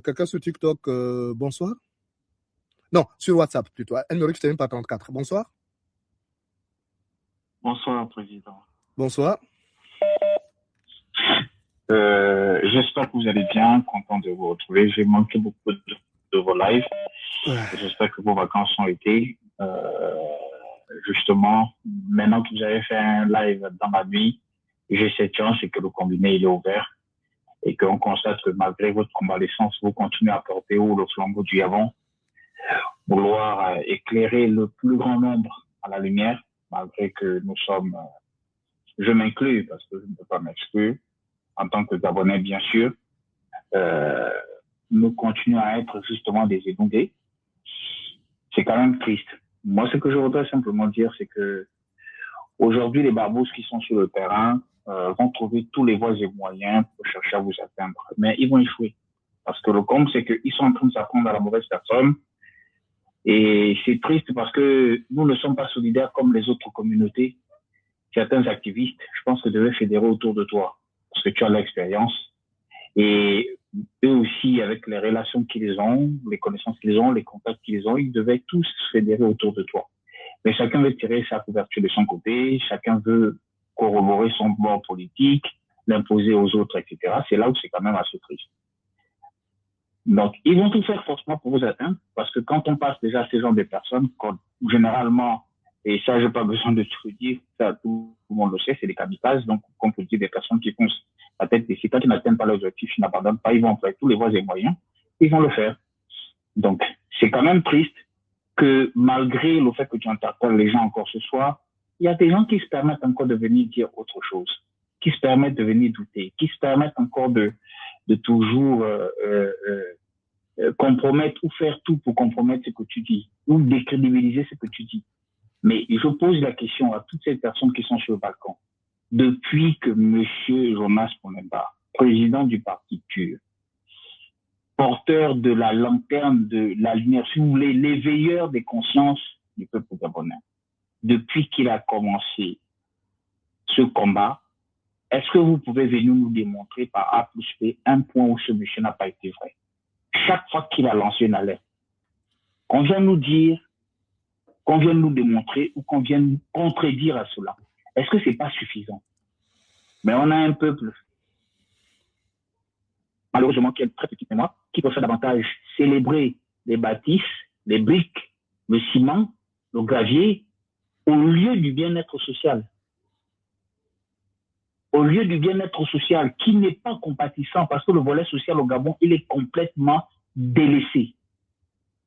Quelqu'un sur TikTok, bonsoir. Non, sur WhatsApp plutôt. Elmeric, je termine par 34. Bonsoir. Bonsoir, Président. Bonsoir. J'espère que vous allez bien, content de vous retrouver. J'ai manqué beaucoup de vos lives. J'espère que vos vacances ont été. Justement, maintenant que vous avez fait un live dans la nuit, j'ai cette chance et que le combiné il est ouvert et qu'on constate que malgré votre convalescence, vous continuez à porter haut le flambeau du Yavon, vouloir éclairer le plus grand nombre à la lumière, malgré que nous sommes, je m'inclus parce que je ne peux pas m'exclure, en tant que Gabonais bien sûr, nous continuons à être justement des édondés. C'est quand même triste. Moi, ce que je voudrais simplement dire, c'est que aujourd'hui, les barbouzes qui sont sur le terrain vont trouver tous les voies et moyens pour chercher à vous atteindre. Mais ils vont échouer. Parce que le comble, c'est qu'ils sont en train de s'apprendre à la mauvaise personne. Et c'est triste parce que nous ne sommes pas solidaires comme les autres communautés. Certains activistes, je pense que devaient fédérer autour de toi. Parce que tu as l'expérience. Et eux aussi, avec les relations qu'ils ont, les connaissances qu'ils ont, les contacts qu'ils ont, ils devaient tous fédérer autour de toi. Mais chacun veut tirer sa couverture de son côté, chacun veut corroborer son bord politique, l'imposer aux autres, etc. C'est là où c'est quand même assez triste. Donc, ils vont tout faire forcément pour vous atteindre, parce que quand on passe déjà à ces genres de personnes, généralement, et ça, je n'ai pas besoin de te le dire, ça, tout le monde le sait, c'est des kamikazes, donc, comme on dit, des personnes qui foncent la tête des cités, qui n'atteignent pas leurs objectifs, qui n'abandonnent pas, ils vont faire tous les voies et moyens, ils vont le faire. Donc, c'est quand même triste que malgré le fait que tu interpelles les gens encore ce soir, il y a des gens qui se permettent encore de venir dire autre chose, qui se permettent de venir douter, qui se permettent encore de toujours compromettre ou faire tout pour compromettre ce que tu dis, ou décrédibiliser ce que tu dis. Mais je pose la question à toutes ces personnes qui sont sur le balcon. Depuis que M. Jonas Ponemba, président du parti PUR, porteur de la lanterne de la lumière, si vous voulez, l'éveilleur des consciences du peuple gabonais, depuis qu'il a commencé ce combat, est-ce que vous pouvez venir nous démontrer par A plus B un point où ce monsieur n'a pas été vrai? Chaque fois qu'il a lancé une alerte, qu'on vient nous dire, qu'on vient nous démontrer ou qu'on vient nous contredire à cela. Est-ce que c'est pas suffisant? Mais on a un peuple, malheureusement, qui est très petit mémoire, qui préfère davantage célébrer les bâtisses, les briques, le ciment, le gravier, au lieu du bien-être social. Au lieu du bien-être social, qui n'est pas compatissant, parce que le volet social au Gabon, il est complètement délaissé.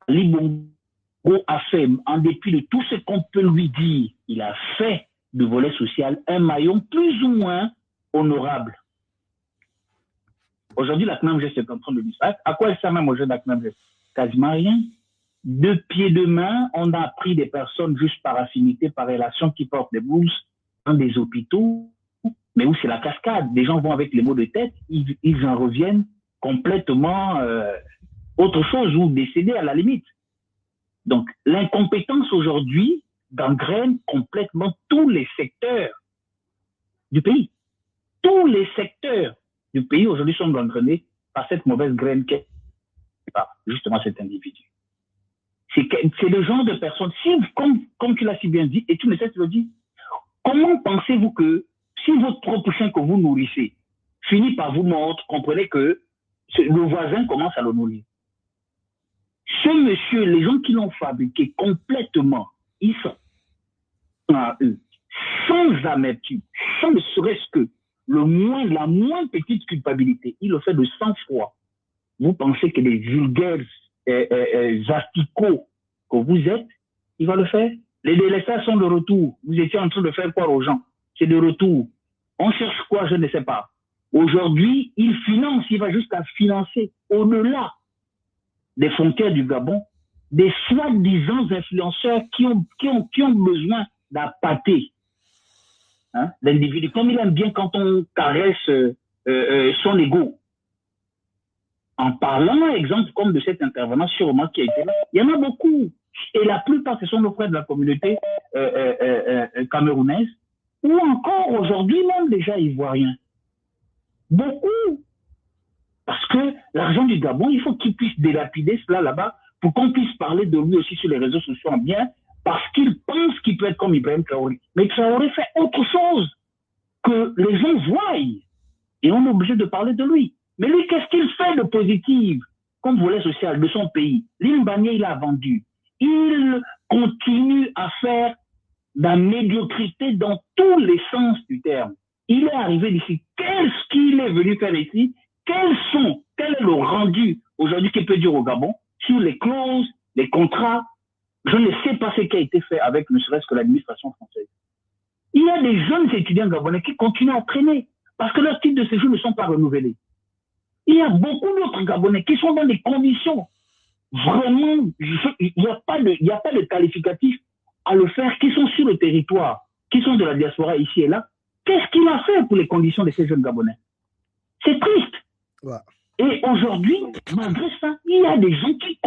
Ali Bongo a fait, en dépit de tout ce qu'on peut lui dire, il a fait du volet social un maillon plus ou moins honorable. Aujourd'hui, la CNAMG est en train de disparaître. À quoi elle sert même aujourd'hui la CNAMG? Quasiment rien. De pied de main, on a pris des personnes juste par affinité, par relation, qui portent des blouses dans des hôpitaux, mais où c'est la cascade. Des gens vont avec les maux de tête, ils en reviennent complètement autre chose ou décédés à la limite. Donc, l'incompétence aujourd'hui gangrène complètement tous les secteurs du pays. Tous les secteurs du pays aujourd'hui sont gangrenés par cette mauvaise graine qu'est justement cet individu. C'est le genre de personne, si, comme tu l'as si bien dit, et tu ne sais pas le dire, comment pensez-vous que si votre propre chien que vous nourrissez finit par vous mordre, comprenez que le voisin commence à le nourrir. Ce monsieur, les gens qui l'ont fabriqué complètement, ils sont à eux, sans amertume, sans ne serait-ce que la moindre petite culpabilité, il le fait de sang-froid. Vous pensez que les vulgaires asticots que vous êtes, il va le faire. Les délestages sont de retour. Vous étiez en train de faire croire aux gens. C'est de retour. On cherche quoi, je ne sais pas. Aujourd'hui, il finance, il va jusqu'à financer au-delà des frontières du Gabon, des soi-disant influenceurs qui ont besoin d'appâter l'individu. Comme il aime bien quand on caresse son ego. En parlant, exemple, comme de cet intervenant sûrement qui a été là, il y en a beaucoup. Et la plupart, ce sont nos frères de la communauté camerounaise, ou encore aujourd'hui même déjà ivoiriens. Beaucoup. Parce que l'argent du Gabon, il faut qu'il puisse délapider cela là-bas pour qu'on puisse parler de lui aussi sur les réseaux sociaux en bien, parce qu'il pense qu'il peut être comme Ibrahim Traoré. Mais Traoré fait autre chose que les gens voient. Et on est obligé de parler de lui. Mais lui, qu'est-ce qu'il fait de positif comme volet social de son pays? L'Imbanier, il a vendu. Il continue à faire de la médiocrité dans tous les sens du terme. Il est arrivé d'ici. Qu'est-ce qu'il est venu faire ici? Quel est le rendu aujourd'hui qu'il peut dire au Gabon sur les clauses, les contrats? Je ne sais pas ce qui a été fait avec ne serait-ce que l'administration française. Il y a des jeunes étudiants gabonais qui continuent à traîner parce que leurs titres de séjour ne sont pas renouvelés. Il y a beaucoup d'autres Gabonais qui sont dans des conditions vraiment, il n'y a pas de qualificatif à le faire, qui sont sur le territoire, qui sont de la diaspora ici et là. Qu'est-ce qu'il a fait pour les conditions de ces jeunes Gabonais? C'est triste. Ouais. Et aujourd'hui, malgré ça, il y a des gens qui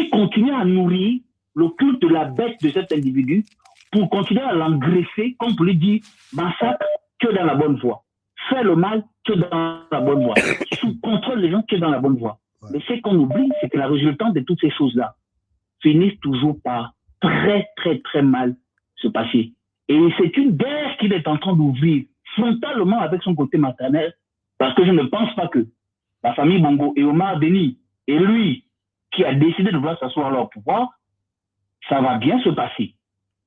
continuent à nourrir le culte de la bête de cet individu pour continuer à l'engraisser, comme pour lui dire, massacre, tu es dans la bonne voie. Fais le mal, tu es dans la bonne voie. Sous contrôle les gens, tu es dans la bonne voie. Ouais. Mais ce qu'on oublie, c'est que la résultante de toutes ces choses-là finissent toujours par très, très, très mal se passer. Et c'est une guerre qu'il est en train d'ouvrir frontalement avec son côté maternel, parce que je ne pense pas que la famille Bongo et Omar Denis et lui qui a décidé de vouloir s'asseoir à leur pouvoir, ça va bien se passer.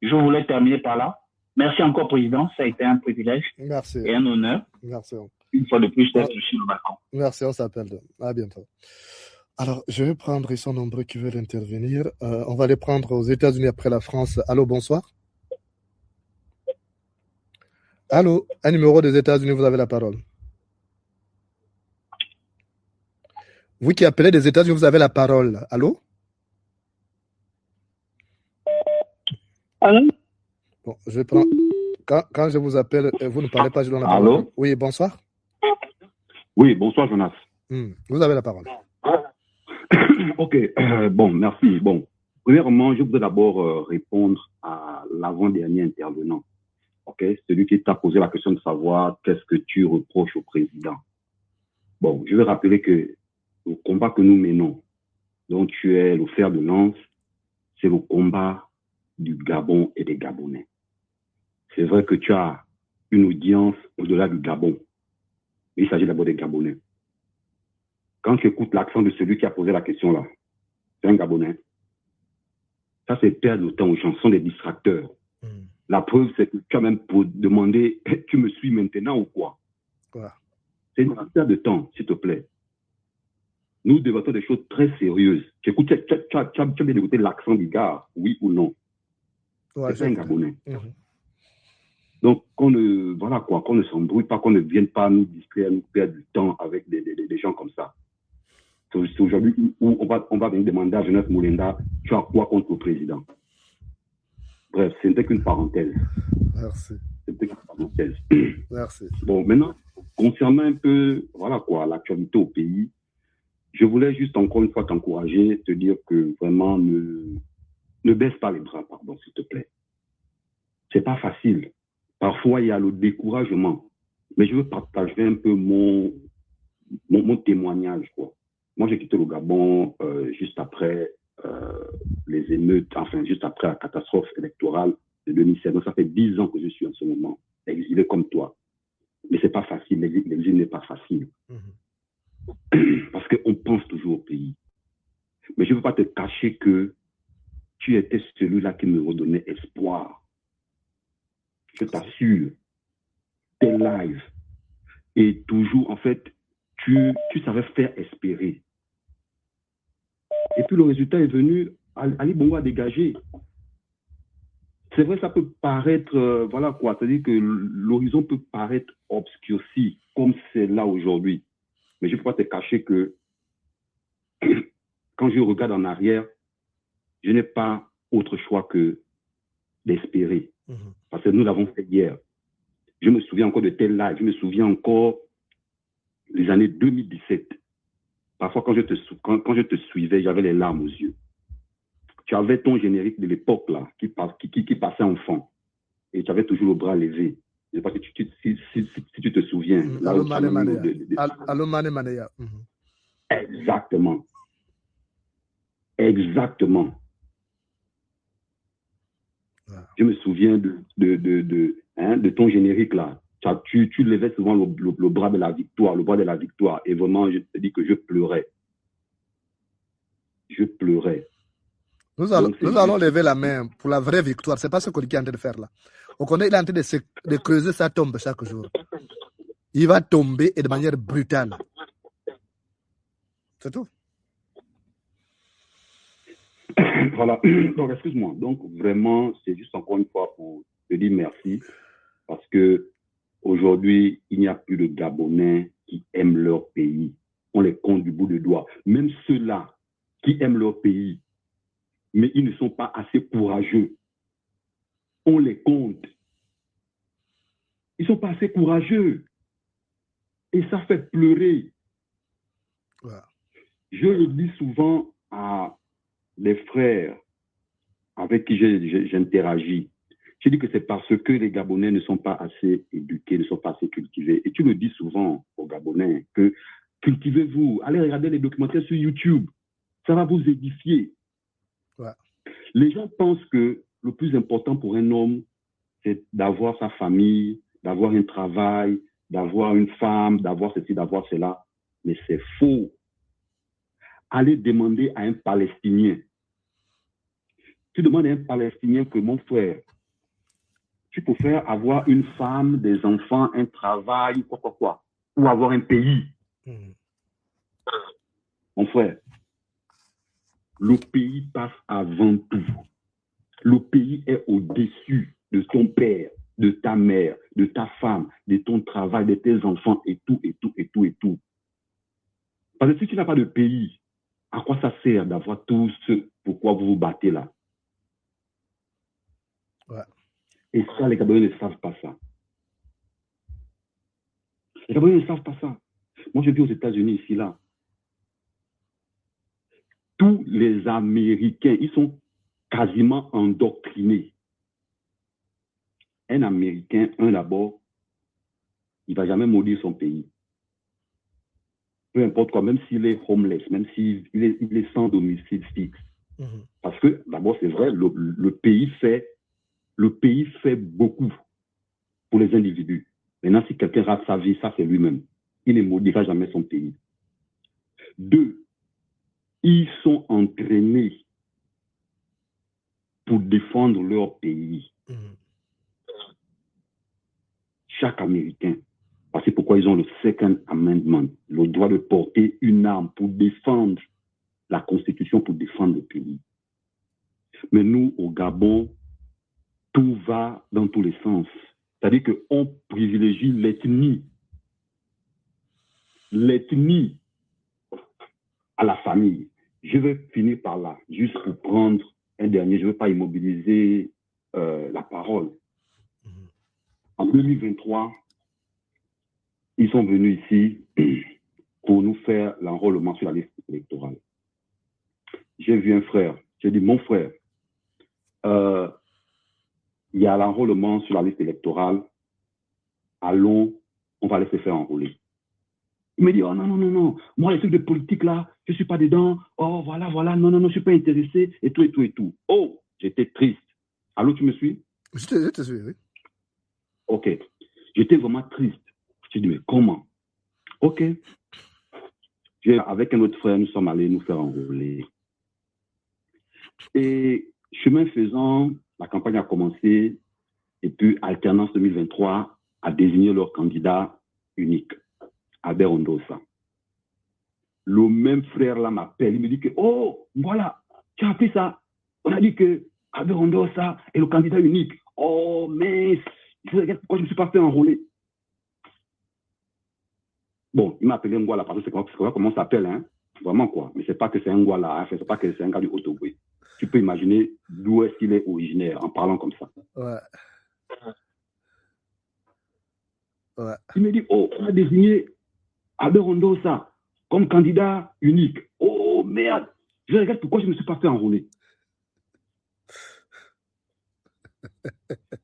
Je voulais terminer par là. Merci encore, Président. Ça a été un privilège. Merci. Et un honneur. Merci. Une fois de plus, d'être sur le balcon. Merci, on s'appelle. À bientôt. Alors, je vais prendre, ils sont nombreux qui veulent intervenir. On va les prendre aux États-Unis après la France. Allô, bonsoir. Allô, un numéro des États-Unis, vous avez la parole. Vous qui appelez des États-Unis, vous avez la parole. Allô? Allô? Bon, je vais prendre. Quand je vous appelle, vous ne parlez pas, je donne la parole. Allô? Oui, bonsoir. Oui, bonsoir, Jonas. Vous avez la parole. Ok, bon, merci. Bon, premièrement, je voudrais d'abord répondre à l'avant-dernier intervenant. Ok, celui qui t'a posé la question de savoir qu'est-ce que tu reproches au président. Bon, je vais rappeler que le combat que nous menons, dont tu es le fer de lance, c'est le combat du Gabon et des Gabonais. C'est vrai que tu as une audience au-delà du Gabon. Il s'agit d'abord des Gabonais. Quand tu écoutes l'accent de celui qui a posé la question là, c'est un Gabonais. Ça, c'est perdre le temps aux gens, ce sont des distracteurs. La preuve, c'est que tu as même demandé, tu me suis maintenant ou quoi? C'est une affaire de temps, s'il te plaît. Nous débattons des choses très sérieuses. Tu as bien écouté l'accent du gars, oui ou non? C'est un Gabonais. Donc, qu'on ne s'embrouille pas, qu'on ne vienne pas nous distraire, nous perdre du temps avec des gens comme ça. C'est aujourd'hui où on va venir demander à Jonas Moulenda, tu as quoi contre le président? Bref, ce n'était qu'une parenthèse. Merci. C'était qu'une parenthèse. Merci. Bon, maintenant, concernant un peu, l'actualité au pays, je voulais juste encore une fois t'encourager, te dire que vraiment ne baisse pas les bras, pardon, s'il te plaît. C'est pas facile. Parfois, il y a le découragement. Mais je veux partager un peu mon témoignage, quoi. Moi, j'ai quitté le Gabon juste après les émeutes, enfin, juste après la catastrophe électorale de 2016. Donc, ça fait 10 ans que je suis en ce moment exilé comme toi. Mais c'est pas facile, l'exil n'est pas facile. Parce qu'on pense toujours au pays. Mais je ne veux pas te cacher que tu étais celui-là qui me redonnait espoir. Je t'assure, tes lives. Et toujours, en fait, tu savais faire espérer. Et puis le résultat est venu, Ali Bongo a dégagé. C'est vrai, ça peut paraître, voilà quoi, c'est-à-dire que l'horizon peut paraître obscurci, comme c'est là aujourd'hui. Mais je ne peux pas te cacher que quand je regarde en arrière, je n'ai pas autre choix que d'espérer. Parce que nous l'avons fait hier. Je me souviens encore de tel live, je me souviens encore des années 2017. Parfois, quand je te suivais, j'avais les larmes aux yeux. Tu avais ton générique de l'époque là, qui passait en fond. Et tu avais toujours le bras levé. Je ne sais pas si tu te souviens. Allô, Mane Manea. Exactement. Exactement. Je me souviens de ton générique là. Tu levais souvent le bras de la victoire, Et vraiment, je te dis que je pleurais. Je pleurais. Nous allons lever la main pour la vraie victoire. Ce n'est pas ce qu'on est en train de faire là. On connaît, il est en train de creuser sa tombe chaque jour. Il va tomber et de manière brutale. C'est tout. Voilà. Donc, excuse-moi. Donc, vraiment, c'est juste encore une fois pour te dire merci. Parce que aujourd'hui, il n'y a plus de Gabonais qui aiment leur pays. On les compte du bout du doigt. Même ceux-là qui aiment leur pays, mais ils ne sont pas assez courageux. On les compte. Ils ne sont pas assez courageux. Et ça fait pleurer. Ouais. Je le dis souvent à les frères avec qui j'interagis. Je dis que c'est parce que les Gabonais ne sont pas assez éduqués, ne sont pas assez cultivés. Et tu le dis souvent aux Gabonais que cultivez-vous, allez regarder les documentaires sur YouTube. Ça va vous édifier. Ouais. Les gens pensent que le plus important pour un homme, c'est d'avoir sa famille, d'avoir un travail, d'avoir une femme, d'avoir ceci, d'avoir cela. Mais c'est faux. Allez demander à un Palestinien. Tu demandes à un Palestinien que, mon frère, tu préfères avoir une femme, des enfants, un travail, quoi, ou avoir un pays. Mon frère, le pays passe avant tout. Le pays est au-dessus de ton père, de ta mère, de ta femme, de ton travail, de tes enfants, et tout, et tout, et tout, et tout. Parce que si tu n'as pas de pays, à quoi ça sert d'avoir tout ce pourquoi vous vous battez là? Ouais. Et ça, les Gabonais ne savent pas ça. Les Gabonais ne savent pas ça. Moi, je vis aux États-Unis, ici, là. Tous les Américains, ils sont quasiment endoctrinés. Un Américain, d'abord, il ne va jamais maudire son pays. Peu importe quoi, même s'il est homeless, même s'il est sans domicile fixe. Parce que, d'abord, c'est vrai, le pays fait beaucoup pour les individus. Maintenant, si quelqu'un rate sa vie, ça, c'est lui-même. Il ne maudira jamais son pays. 2, ils sont entraînés pour défendre leur pays. Chaque Américain. C'est pourquoi ils ont le Second Amendment, le droit de porter une arme pour défendre la Constitution, pour défendre le pays. Mais nous, au Gabon, tout va dans tous les sens. C'est-à-dire qu'on privilégie l'ethnie. L'ethnie à la famille. Je vais finir par là, juste pour prendre un dernier. Je ne veux pas immobiliser la parole. En 2023, ils sont venus ici pour nous faire l'enrôlement sur la liste électorale. J'ai vu un frère. J'ai dit, mon frère, il y a l'enrôlement sur la liste électorale. Allons, on va laisser faire enrôler. Il me dit, oh non. Moi, les trucs de politique là, je ne suis pas dedans. Oh, voilà, non, je ne suis pas intéressé. Et tout. Oh, j'étais triste. Allô, tu me suis? Je te suis, oui. Ok. J'étais vraiment triste. Je dis, mais comment? Ok. Avec un autre frère, nous sommes allés nous faire enrôler. Et chemin faisant, la campagne a commencé. Et puis, Alternance 2023 a désigné leur candidat unique, Albert Ondossa. le même frère là m'appelle, il me dit que, oh, voilà, tu as appris ça. On a dit que Albert Ondosa est le candidat unique. Oh, mais pourquoi je ne me suis pas fait enrôler? Bon, il m'a appelé Ngwala parce que c'est comment ça s'appelle, hein? Vraiment quoi. Mais c'est pas que c'est un Ngwala, hein? C'est pas que c'est un gars du Haut-Togo. Tu peux imaginer d'où est-ce qu'il est originaire en parlant comme ça. Ouais. Ouais. Il me dit, oh, on a désigné Albert Ondosa comme candidat unique. Oh, merde. Je regarde pourquoi je ne me suis pas fait enrôler.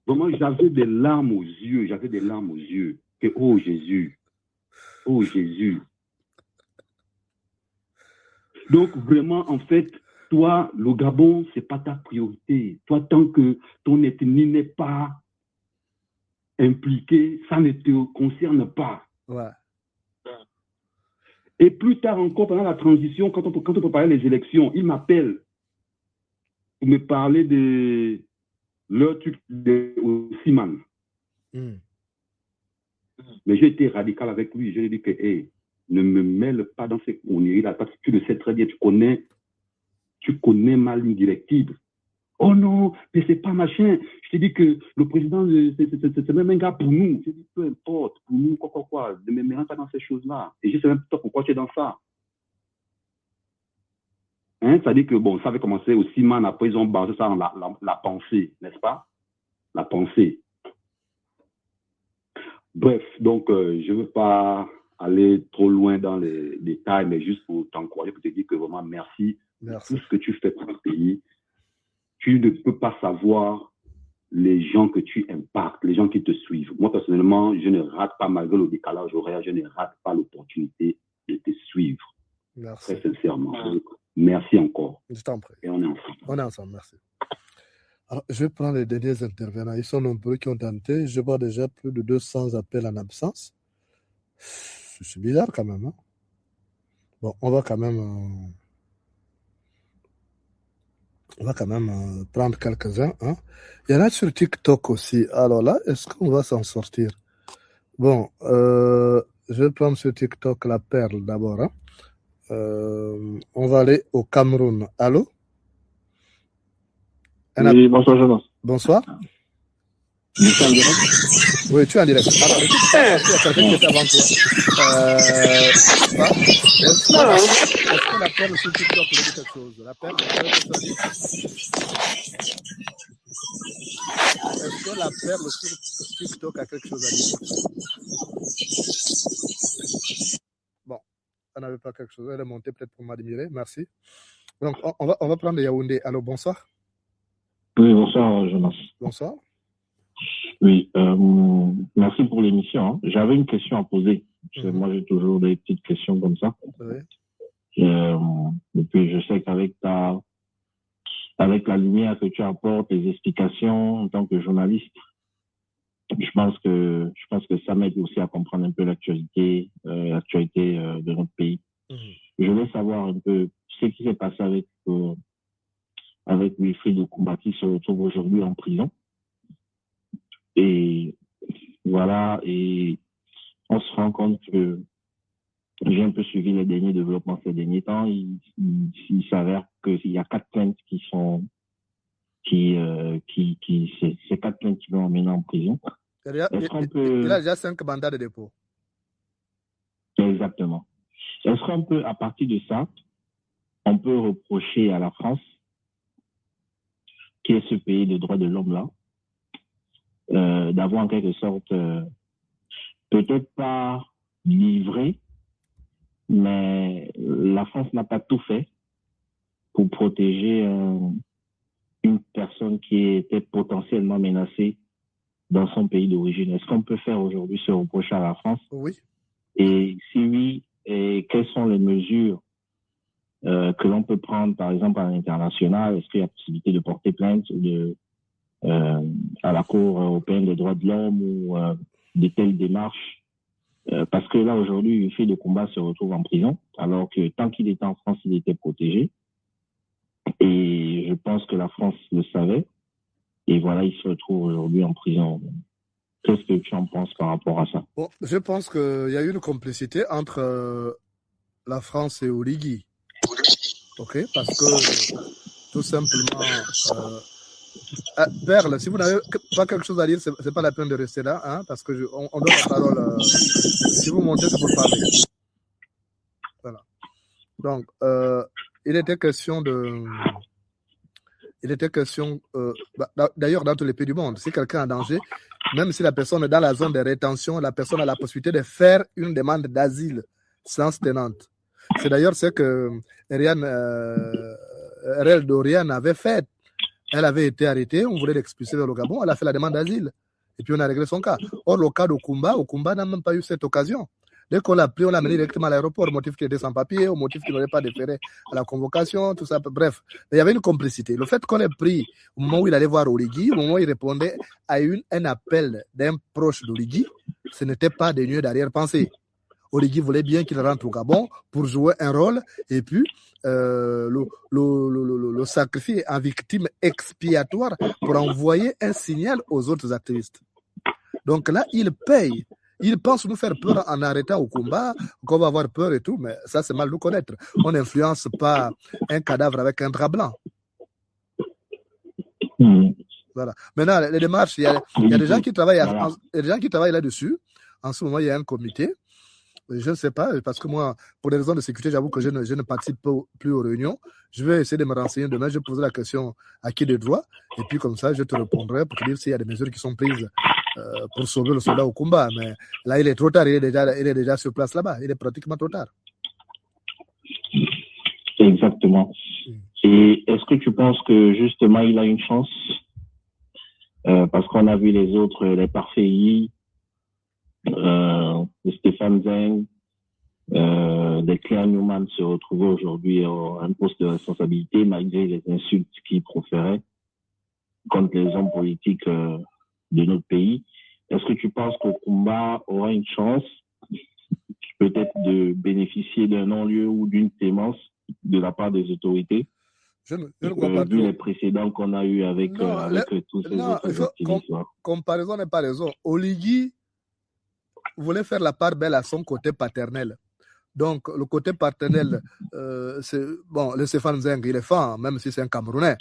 Vraiment, j'avais des larmes aux yeux. Que, oh Jésus. Oh Jésus. Donc, vraiment, en fait, toi, le Gabon, ce n'est pas ta priorité. Toi, tant que ton ethnie n'est pas impliquée, ça ne te concerne pas. Ouais. Et plus tard encore, pendant la transition, quand on préparait les élections, il m'appelle pour me parler de leur truc de Siman. Mais j'ai été radical avec lui. Je lui ai dit que, hey, ne me mêle pas dans ces conneries-là, parce que tu le sais très bien, tu connais ma ligne directive. Oh non, mais c'est pas machin. Je t'ai dit que le président, c'est même un gars pour nous. Je dis, peu importe, pour nous, quoi. Ne me mêle pas dans ces choses-là. Et je sais même pas pourquoi tu es dans ça. Hein, ça dit que, bon, ça avait commencé au Siman, après ils ont basé ça dans la pensée, n'est-ce pas? La pensée. Bref, donc, je ne veux pas aller trop loin dans les détails, mais juste pour t'encourager, pour te dire que vraiment, merci pour tout ce que tu fais pour le pays. Tu ne peux pas savoir les gens que tu impactes, les gens qui te suivent. Moi, personnellement, je ne rate pas, malgré le décalage horaire, je ne rate pas l'opportunité de te suivre. Merci. Très sincèrement. Merci encore. Je t'en prie. Et on est ensemble. On est ensemble, merci. Alors, je vais prendre les derniers intervenants. Ils sont nombreux qui ont tenté. Je vois déjà plus de 200 appels en absence. C'est bizarre quand même. Hein? Bon, on va quand même prendre quelques-uns. Hein? Il y en a sur TikTok aussi. Alors là, est-ce qu'on va s'en sortir? Bon, je vais prendre sur TikTok la perle d'abord. Hein? On va aller au Cameroun. Allô? Oui, bonsoir, Jonas. Bonsoir. Tu es en direct? Oui, tu es en direct. Alors, il y a quelqu'un qui est avant toi. Est-ce que la perle sur TikTok dit quelque chose? La perle, est-ce que la perle sur TikTok a quelque chose à dire? Bon, elle n'avait pas quelque chose. Elle est montée peut-être pour m'admirer. Merci. Donc, on va prendre Yaoundé. Allô, bonsoir. Oui, bonsoir, Jonas. Bonsoir. Oui, merci pour l'émission. Hein. J'avais une question à poser. Moi, j'ai toujours des petites questions comme ça. Oui. Et puis, je sais qu'avec la lumière que tu apportes, les explications en tant que journaliste, je pense que ça m'aide aussi à comprendre un peu l'actualité de notre pays. Je voulais savoir un peu ce qui s'est passé avec Wilfried Okumba qui se retrouve aujourd'hui en prison. Et voilà, et on se rend compte que j'ai un peu suivi les derniers développements ces derniers temps. Il s'avère qu'il y a 4 plaintes ces 4 plaintes qui vont emmener en prison. Il a déjà 5 mandats de dépôt. Exactement. Est-ce qu'on peut, à partir de ça, on peut reprocher à la France, qui est ce pays de droits de l'homme-là, d'avoir en quelque sorte, peut-être pas livré, mais la France n'a pas tout fait pour protéger une personne qui était potentiellement menacée dans son pays d'origine. Est-ce qu'on peut faire aujourd'hui ce reproche à la France? Oui. Et si oui, quelles sont les mesures que l'on peut prendre, par exemple, à l'international? Est-ce qu'il y a possibilité de porter plainte à la Cour européenne des droits de l'homme ou de telles démarches? Parce que là, aujourd'hui, Wilfried Okumba se retrouve en prison, alors que tant qu'il était en France, il était protégé. Et je pense que la France le savait. Et voilà, il se retrouve aujourd'hui en prison. Qu'est-ce que tu en penses par rapport à ça? Bon, je pense qu'il y a eu une complicité entre la France et Origi. Ok, parce que tout simplement, Perle, si vous n'avez pas quelque chose à dire, c'est pas la peine de rester là, hein, parce que on donne la parole. Si vous montez, c'est pour parler. Voilà. Donc, il était question d'ailleurs dans tous les pays du monde, si quelqu'un est en danger, même si la personne est dans la zone de rétention, la personne a la possibilité de faire une demande d'asile sans tenante. C'est d'ailleurs ce que Ariel Dorian avait fait. Elle avait été arrêtée, on voulait l'expulser vers le Gabon, elle a fait la demande d'asile. Et puis on a réglé son cas. Or, le cas d'Okumba n'a même pas eu cette occasion. Dès qu'on l'a pris, on l'a mené directement à l'aéroport, au motif qu'il était sans papier, au motif qu'il n'aurait pas déféré à la convocation, tout ça. Bref, il y avait une complicité. Le fait qu'on l'ait pris au moment où il allait voir Origi, au moment où il répondait à un appel d'un proche d'Origi, ce n'était pas dénué d'arrière-pensée. Origi voulait bien qu'il rentre au Gabon pour jouer un rôle et puis le sacrifier en victime expiatoire pour envoyer un signal aux autres activistes. Donc là, il paye. Il pense nous faire peur en arrêtant au combat, qu'on va avoir peur et tout, mais ça, c'est mal de connaître. On n'influence pas un cadavre avec un drap blanc. Voilà. Maintenant, les démarches, il y a des gens qui travaillent, là-dessus. En ce moment, il y a un comité. Je ne sais pas, parce que moi, pour des raisons de sécurité, j'avoue que je ne participe plus aux réunions. Je vais essayer de me renseigner demain. Je vais poser la question à qui de droit. Et puis, comme ça, je te répondrai pour te dire s'il y a des mesures qui sont prises pour sauver le soldat au combat. Mais là, il est trop tard. Il est déjà sur place là-bas. Il est pratiquement trop tard. Exactement. Et est-ce que tu penses que, justement, il a une chance parce qu'on a vu les autres, les parfaits, de Stéphane Zeng, de Claire Newman se retrouver aujourd'hui à un poste de responsabilité malgré les insultes qu'il proférait contre les hommes politiques de notre pays. Est-ce que tu penses qu'Okumba aura une chance peut-être de bénéficier d'un non-lieu ou d'une clémence de la part des autorités? Je ne crois pas. Vu les précédents qu'on a eu avec tous ces autres activistes. Comparaison n'est pas raison. Origi voulait faire la part belle à son côté paternel. Donc, le côté paternel, le Stéphane Zeng, il est fan, même si c'est un Camerounais.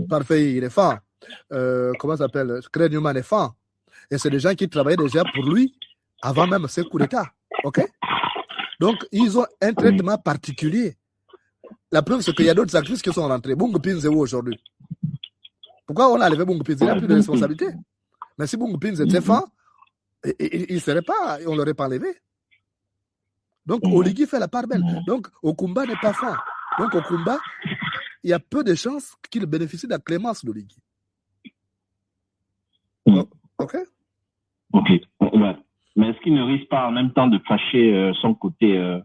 Parfait, il est fan. Comment ça s'appelle? Craig Newman est fan. Et c'est des gens qui travaillaient déjà pour lui avant même ce coup d'État. OK? Donc, ils ont un traitement particulier. La preuve, c'est qu'il y a d'autres actrices qui sont rentrées. Bungu Pinze est où aujourd'hui? Pourquoi on a enlevé Bungu Pinze? Il n'a plus de responsabilité. Mais si Bungu Pinze était fan, il ne serait pas, on ne l'aurait pas enlevé. Donc, Origi fait la part belle. Donc, Okumba n'est pas fan. Donc, Okumba, il y a peu de chances qu'il bénéficie de la clémence d'Origi. OK? OK. Ouais. Mais est-ce qu'il ne risque pas en même temps de fâcher son côté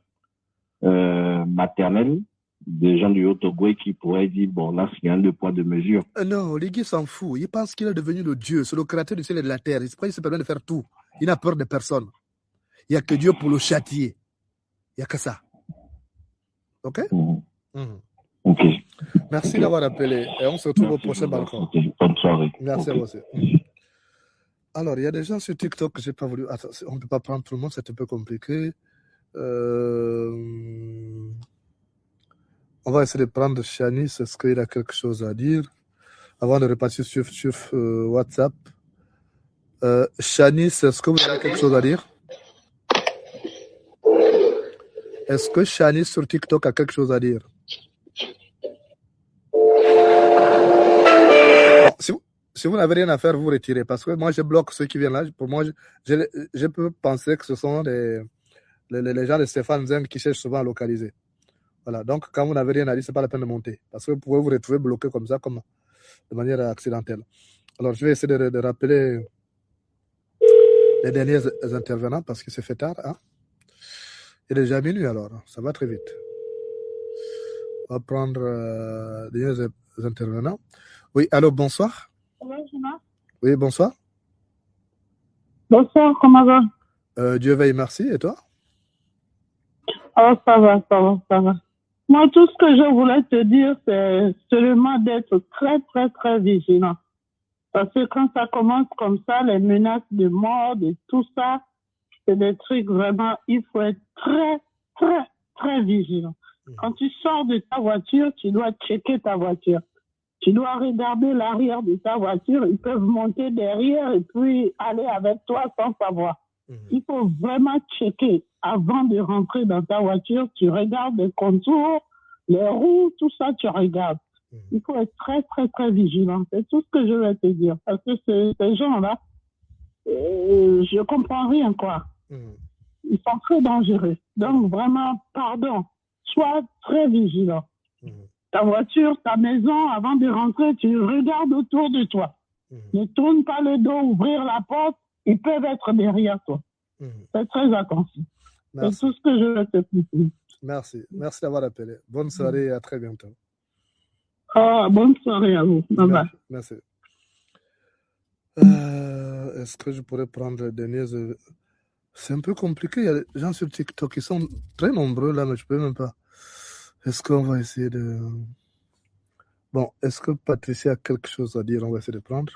maternel des gens du Haut-Togo qui pourraient dire, bon, là, c'est un deux poids, deux mesures? Non, Origi s'en fout. Il pense qu'il est devenu le Dieu. C'est le créateur du ciel et de la terre. Il se permet de faire tout. Il n'a peur de personne. Il n'y a que Dieu pour le châtier. Il n'y a que ça. OK? OK. Merci d'avoir appelé. Et on se retrouve au prochain balcon. Bonne soirée. Merci à vous aussi. Alors, il y a des gens sur TikTok que je n'ai pas voulu. Attends, on ne peut pas prendre tout le monde, c'est un peu compliqué. On va essayer de prendre Shani, est-ce qu'il a quelque chose à dire avant de repartir sur WhatsApp. Shani, est-ce que vous avez quelque chose à dire? Est-ce que Shani sur TikTok a quelque chose à dire? Bon, si vous n'avez rien à faire, vous retirez. Parce que moi, je bloque ceux qui viennent là. Pour moi, je peux penser que ce sont les gens de Stéphane Zeng qui cherchent souvent à localiser. Voilà. Donc, quand vous n'avez rien à dire, ce n'est pas la peine de monter. Parce que vous pouvez vous retrouver bloqué comme ça, de manière accidentelle. Alors, je vais essayer de rappeler les derniers intervenants parce que c'est fait tard. Hein? Il est déjà minuit alors. Ça va très vite. On va prendre les derniers intervenants. Oui, allô, bonsoir. Oui, bonsoir. Bonsoir, comment va? Dieu veille, merci. Et toi? Oh, ça va. Moi, tout ce que je voulais te dire, c'est seulement d'être très, très, très vigilant. Parce que quand ça commence comme ça, les menaces de mort, de tout ça, c'est des trucs vraiment, il faut être très, très, très vigilant. Quand tu sors de ta voiture, tu dois checker ta voiture. Tu dois regarder l'arrière de ta voiture. Ils peuvent monter derrière et puis aller avec toi sans savoir. Il faut vraiment checker. Avant de rentrer dans ta voiture, tu regardes les contours, les roues, tout ça, tu regardes. Il faut être très, très, très vigilant. C'est tout ce que je vais te dire. Parce que ces gens-là, je ne comprends rien, quoi. Ils sont très dangereux. Donc, vraiment, pardon. Sois très vigilant. Ta voiture, ta maison, avant de rentrer, tu regardes autour de toi. Ne tourne pas le dos, ouvrir la porte. Ils peuvent être derrière toi. Fais très attention. C'est tout ce que je vais te dire. Merci. Merci d'avoir appelé. Bonne soirée et à très bientôt. Bonne soirée à vous. Bye bye. Merci. Est-ce que je pourrais prendre les derniers... C'est un peu compliqué. Il y a des gens sur TikTok qui sont très nombreux là, mais je peux même pas. Est-ce qu'on va essayer de... Bon, est-ce que Patricia a quelque chose à dire? On va essayer de prendre.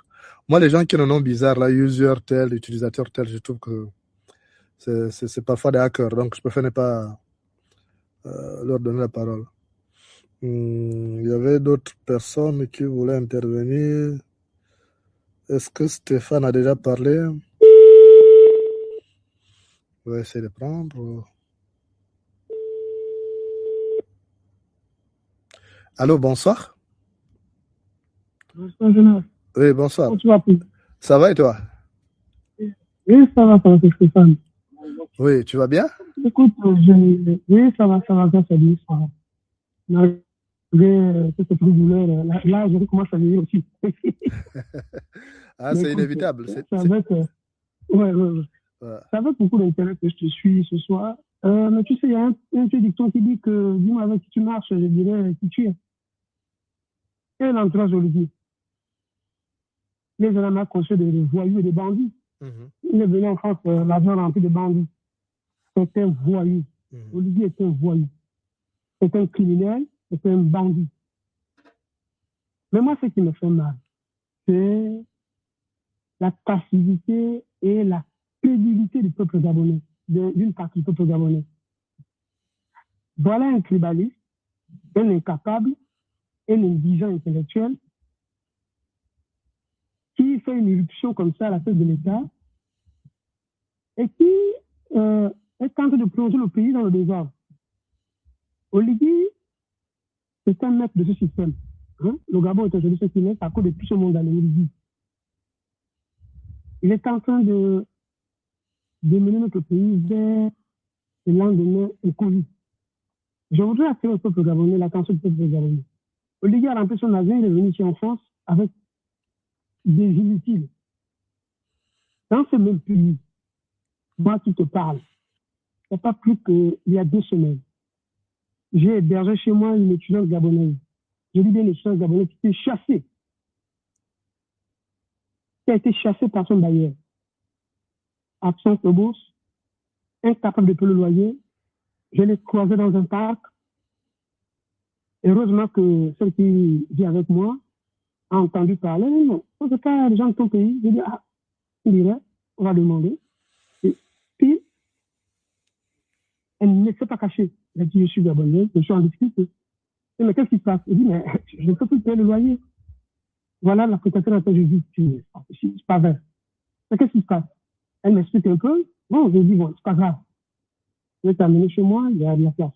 Moi, les gens qui ont un nom bizarre, là, user tel, utilisateur tel, je trouve que c'est parfois des hackers. Donc, je préfère ne pas leur donner la parole. Il y avait d'autres personnes qui voulaient intervenir. Est-ce que Stéphane a déjà parlé? On va essayer de prendre. Allô, bonsoir. Bonsoir, Jonas. Oui, bonsoir. Comment tu vas, Pete? Ça va et toi? Oui, ça va, c'est Stéphane. Oui, tu vas bien? Écoute, oui, ça va, grâce à Dieu, ça va. Malgré cette douleur, là, je commence à vieillir aussi. Ah, c'est inévitable. Ouais. Ça fait beaucoup d'intérêt que je te suis ce soir. Mais tu sais, il y a un dicton qui dit que, dis-moi avec qui tu marches, je dirais qui tu es. Et l'entourage Olivier. Les gens ont construit des voyous et des bandits. Il est venu en France, l'argent rempli de bandits. C'est un voyou. Olivier est un voyou. C'est un criminel, c'est un bandit. Mais moi, ce qui me fait mal, c'est la passivité et la crédulité du peuple gabonais, d'une partie du peuple gabonais. Voilà un tribaliste, un incapable, un indigent intellectuel qui fait une éruption comme ça à la tête de l'État et qui est en train de plonger le pays dans le désordre. Oligui, c'est un maître de ce système. Le Gabon est aujourd'hui ce qu'il est à cause de tout ce monde dans Oligui. Il est en train de mener notre pays vers le lendemain du Covid. Je voudrais attirer au peuple gabonais, l'attention du peuple gabonais. Oligui a rempli son avion, il est venu ici en France avec des inutiles. Dans ce même pays, moi qui te parle, il n'y a pas plus qu'il y a 2 semaines, j'ai hébergé chez moi une étudiante gabonaise. Je dis bien une étudiante gabonaise qui était chassée. Qui a été chassée par son bailleur. Absence de bourse, incapable de payer le loyer. Je l'ai croisée dans un parc. Heureusement que celle qui vit avec moi a entendu parler. Non, ce n'est pas les gens de ton pays. Je dis, il dirait, on va demander. Et puis, elle ne s'est pas cachée. Elle a dit, je suis gabonaise, je suis en difficulté. Mais qu'est-ce qui se passe? Il dit, mais je ne peux plus payer le loyer. Voilà l'application à laquelle je dis, c'est pas vrai. Mais qu'est-ce qui se passe? Elle m'explique un peu. Bon, je dis, bon, c'est pas grave. Je vais t'amener chez moi, il y a de la place.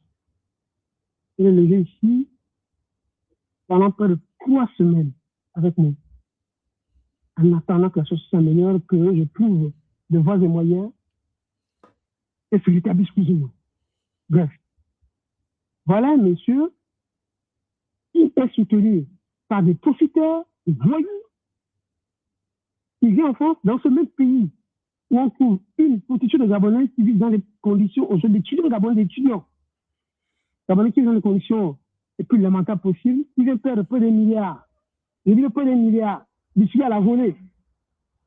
Je l'ai logé ici pendant près de 3 semaines avec moi. En attendant que la chose s'améliore, que je trouve de voies et moyens et que j'établisse plus ou moins. Bref. Voilà un monsieur qui est soutenu par des profiteurs, des voyous, qui vient en France, dans ce même pays, où on trouve une multitude de Gabonais qui vivent dans des conditions, aujourd'hui, d'étudiants Gabonais, d'étudiants. Gabonais qui vivent dans des conditions les plus lamentables possibles, qui viennent perdre près des milliards. Je dis près des milliards, d'ici à la volée,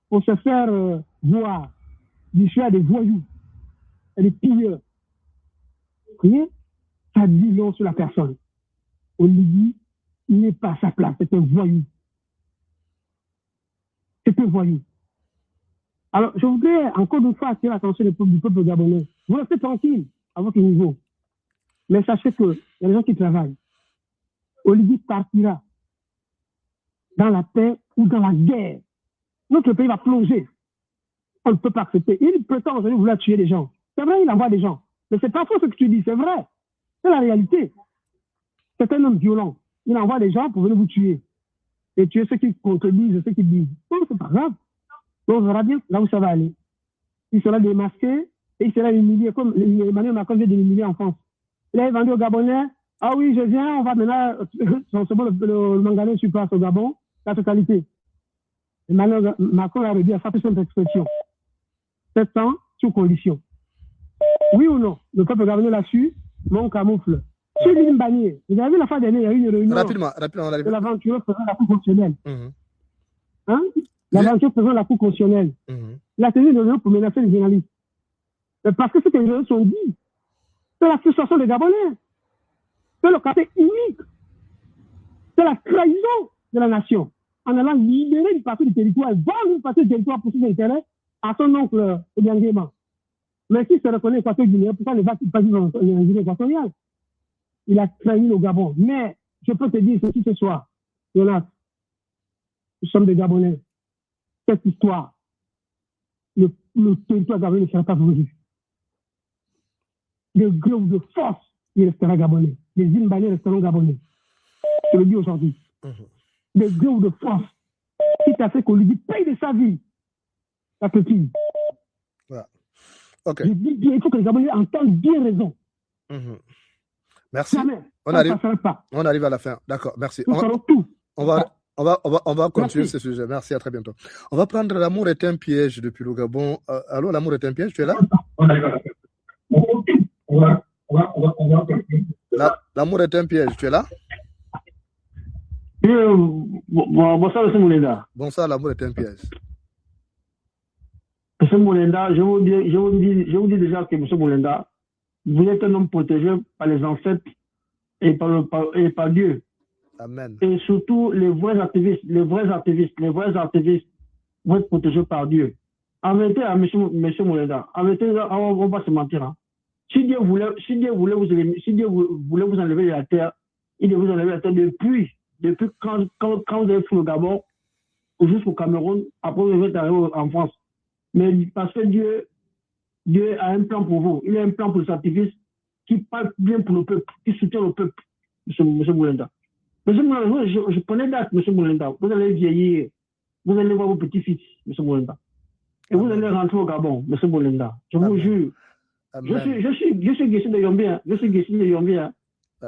pour se faire voir, d'ici à des voyous, et des pilleurs. Vous voyez, ça dit long sur la personne. On lui dit, il n'est pas à sa place, c'est un voyou. C'est un voyou. Alors, je voudrais encore une fois attirer l'attention du peuple gabonais. Vous restez tranquille à votre niveau. Mais sachez qu'il y a des gens qui travaillent. Olivier partira dans la paix ou dans la guerre. Notre pays va plonger. On ne peut pas accepter. Il prétend aujourd'hui vouloir tuer des gens. C'est vrai, il envoie des gens. Mais c'est pas faux ce que tu dis, c'est vrai. C'est la réalité. C'est un homme violent. Il envoie des gens pour venir vous tuer. Et tuer ceux qui contredisent, ceux qui disent. Non, c'est pas grave. Donc, on verra bien là où ça va aller. Il sera démasqué et il sera humilié, comme Emmanuel Macron vient de l'humilier en France. Il a vendu au Gabonais. Ah oui, je viens, on va maintenant, le manganèse sur place au Gabon, la totalité. Emmanuel Macron a réduit à sa puissante expression. 7 ans sous condition. Oui ou non? Le peuple gabonais l'a su, mon camoufle. Sur l'île Mbanier, vous avez vu la fin d'année, il y a eu une réunion. Rapidement, de l'aventure faisant la Cour constitutionnelle. Hein? L'aventure faisant la Cour constitutionnelle. Il a tenu une réunion pour menacer les journalistes. Mais parce que ce que les journalistes ont dit, c'est la frustration des Gabonais. C'est le caractère unique. C'est la trahison de la nation. En allant libérer une partie du territoire, vendre une partie du territoire pour ses intérêts à son oncle Obiangema. Mais s'il se reconnaît équateur-guinéen, pourquoi ne va-t-il pas vivre en Guinée équatoriale? Il a trahi le Gabon. Mais je peux te dire ceci ce soir, Jonas, nous sommes des Gabonais. Cette histoire, le territoire gabonais ne sera pas vendu. De gré ou de force, il restera gabonais. Les îles Mbanier resteront gabonais. Je le dis aujourd'hui. De gré ou de force, quitte à ce qu'on lui dit paye de sa vie la petite. Voilà. Ok. Je dis bien, il faut que les Gabonais entendent bien raison. Merci. Jamais. On arrive à la fin. D'accord, merci. On va continuer ce sujet. Merci, à très bientôt. On va prendre L'amour est un piège depuis le Gabon. Allô, L'amour est un piège, tu es là? L'amour est un piège, tu es là? Bonsoir, M. Moulenda. Bonsoir, L'amour est un piège. M. Moulenda, je vous dis déjà que M. Moulenda, vous êtes un homme protégé par les ancêtres et par Dieu. Amen. Et surtout, les vrais activistes, vont être protégés par Dieu. En vérité, M. Moulenda, en vérité, on va se mentir. Hein. Si Dieu voulait vous enlever de la terre, il devait vous enlever de la terre depuis quand vous avez fait le Gabon, jusqu'au Cameroun, après vous êtes arrivé en France. Mais parce que Dieu a un plan pour vous. Il a un plan pour les activistes qui parlent bien pour le peuple, qui soutiennent le peuple, M. Moulenda. M. Moulenda, je prenais date, M. Moulenda. Vous allez vieillir. Vous allez voir vos petits-fils, M. Moulenda. Et vous allez rentrer au Gabon, M. Moulenda. Je vous jure. Je suis Guessi de Yombia.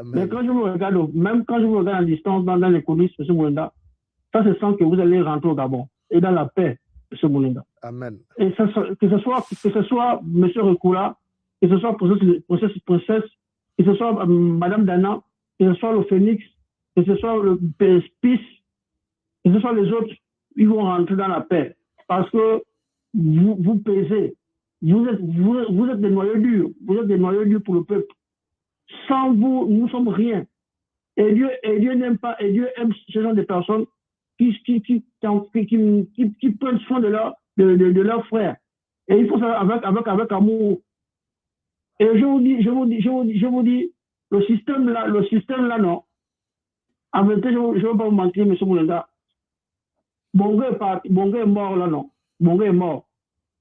Mais quand je vous regarde, même quand je vous regarde en distance dans les coulisses, M. Moulenda, ça se sent que vous allez rentrer au Gabon. Et dans la paix, M. Moulenda. Amen. Et que ce soit M. Rekula, que ce soit Princesse, que ce soit Mme Dana, que ce soit le Phoenix, que ce soit le PSPIS, que ce soit les autres, ils vont rentrer dans la paix. Parce que vous pesez. Vous êtes des noyaux durs. Vous êtes des noyaux durs pour le peuple. Sans vous, nous ne sommes rien. Et Dieu n'aime pas, et Dieu aime ce genre de personnes qui prennent soin de leurs frères. Et il faut ça avec amour. Et je vous dis, le système là, non. En vérité, je ne vais pas vous mentir, M. Moulenda. Bongo est mort là, non. Bongo est mort.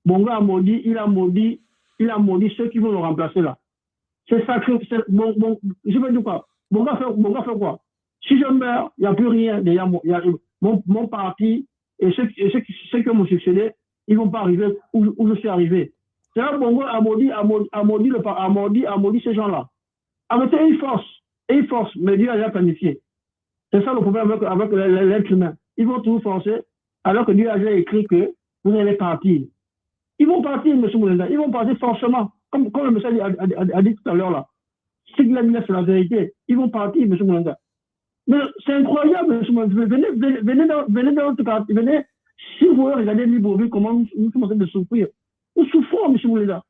Bongo a maudit, il a maudit ceux qui vont le remplacer là. C'est sacré. Je veux dire quoi? Bongo fait quoi? Si je meurs, il n'y a plus rien. Mon parti et ceux qui vont me succéder, ils ne vont pas arriver où je suis arrivé. C'est là Bongo a maudit ces gens-là. Avec il force, mais Dieu a déjà planifié. C'est ça le problème avec l'être humain. Ils vont toujours forcer, alors que Dieu a déjà écrit que vous allez partir. Ils vont partir, M. Moulenda. Ils vont partir forcément. Comme le message a dit tout à l'heure là. C'est la vérité. Ils vont partir, M. Moulenda. Mais c'est incroyable, M. Moulenda. Venez dans notre quartier. Venez. Si vous voulez regarder Libreville, comment nous sommes en train de souffrir. Nous souffrons, M. Moulenda.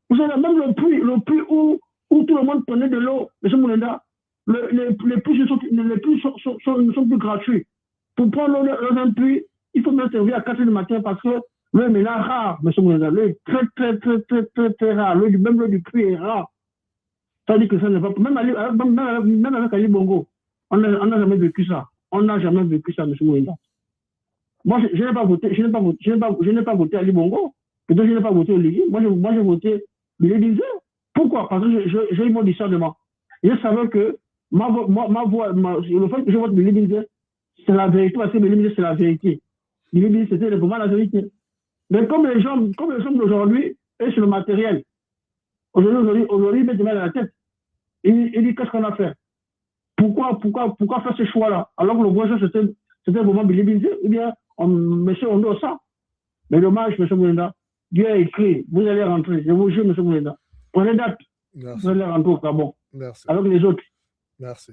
Vous savez, même le puits où tout le monde prenait de l'eau, M. Moulenda, les puits ne sont plus gratuits. Pour prendre l'eau d'un puits, il faut même servir à 4 h du matin parce que l'eau est maintenant rare, M. Moulenda. L'eau est très rare. Même l'eau du puits est rare. Ça dit que ça n'est pas... Même avec Ali Bongo, on n'a jamais vécu ça. On n'a jamais vécu ça, M. Mouinda. Moi, je n'ai pas voté, je n'ai pas voté Ali Bongo. Peut-être je n'ai pas voté Oligui. Moi, j'ai voté Billy Binzer. Pourquoi? Parce que j'ai eu mon discernement. Je savais que ma voix, le fait que je vote Billy Binzer, c'est la vérité, parce que Billy Binzer, c'est la vérité. Billy Binzer, c'était vraiment la vérité. Mais comme les gens d'aujourd'hui, et sur le matériel, aujourd'hui, ils mettent des mains dans la tête. Il dit, qu'est-ce qu'on a fait? Pourquoi faire ce choix-là? Alors que le voisin, c'était vraiment Billy Binzer, ou bien, monsieur, on doit ça. Mais dommage, M. Mouinda, Dieu a écrit, vous allez rentrer. Je vous jure, M. Mouinda. Prenez date. Merci. Vous allez rentrer au Gabon. Merci. Avec les autres. Merci.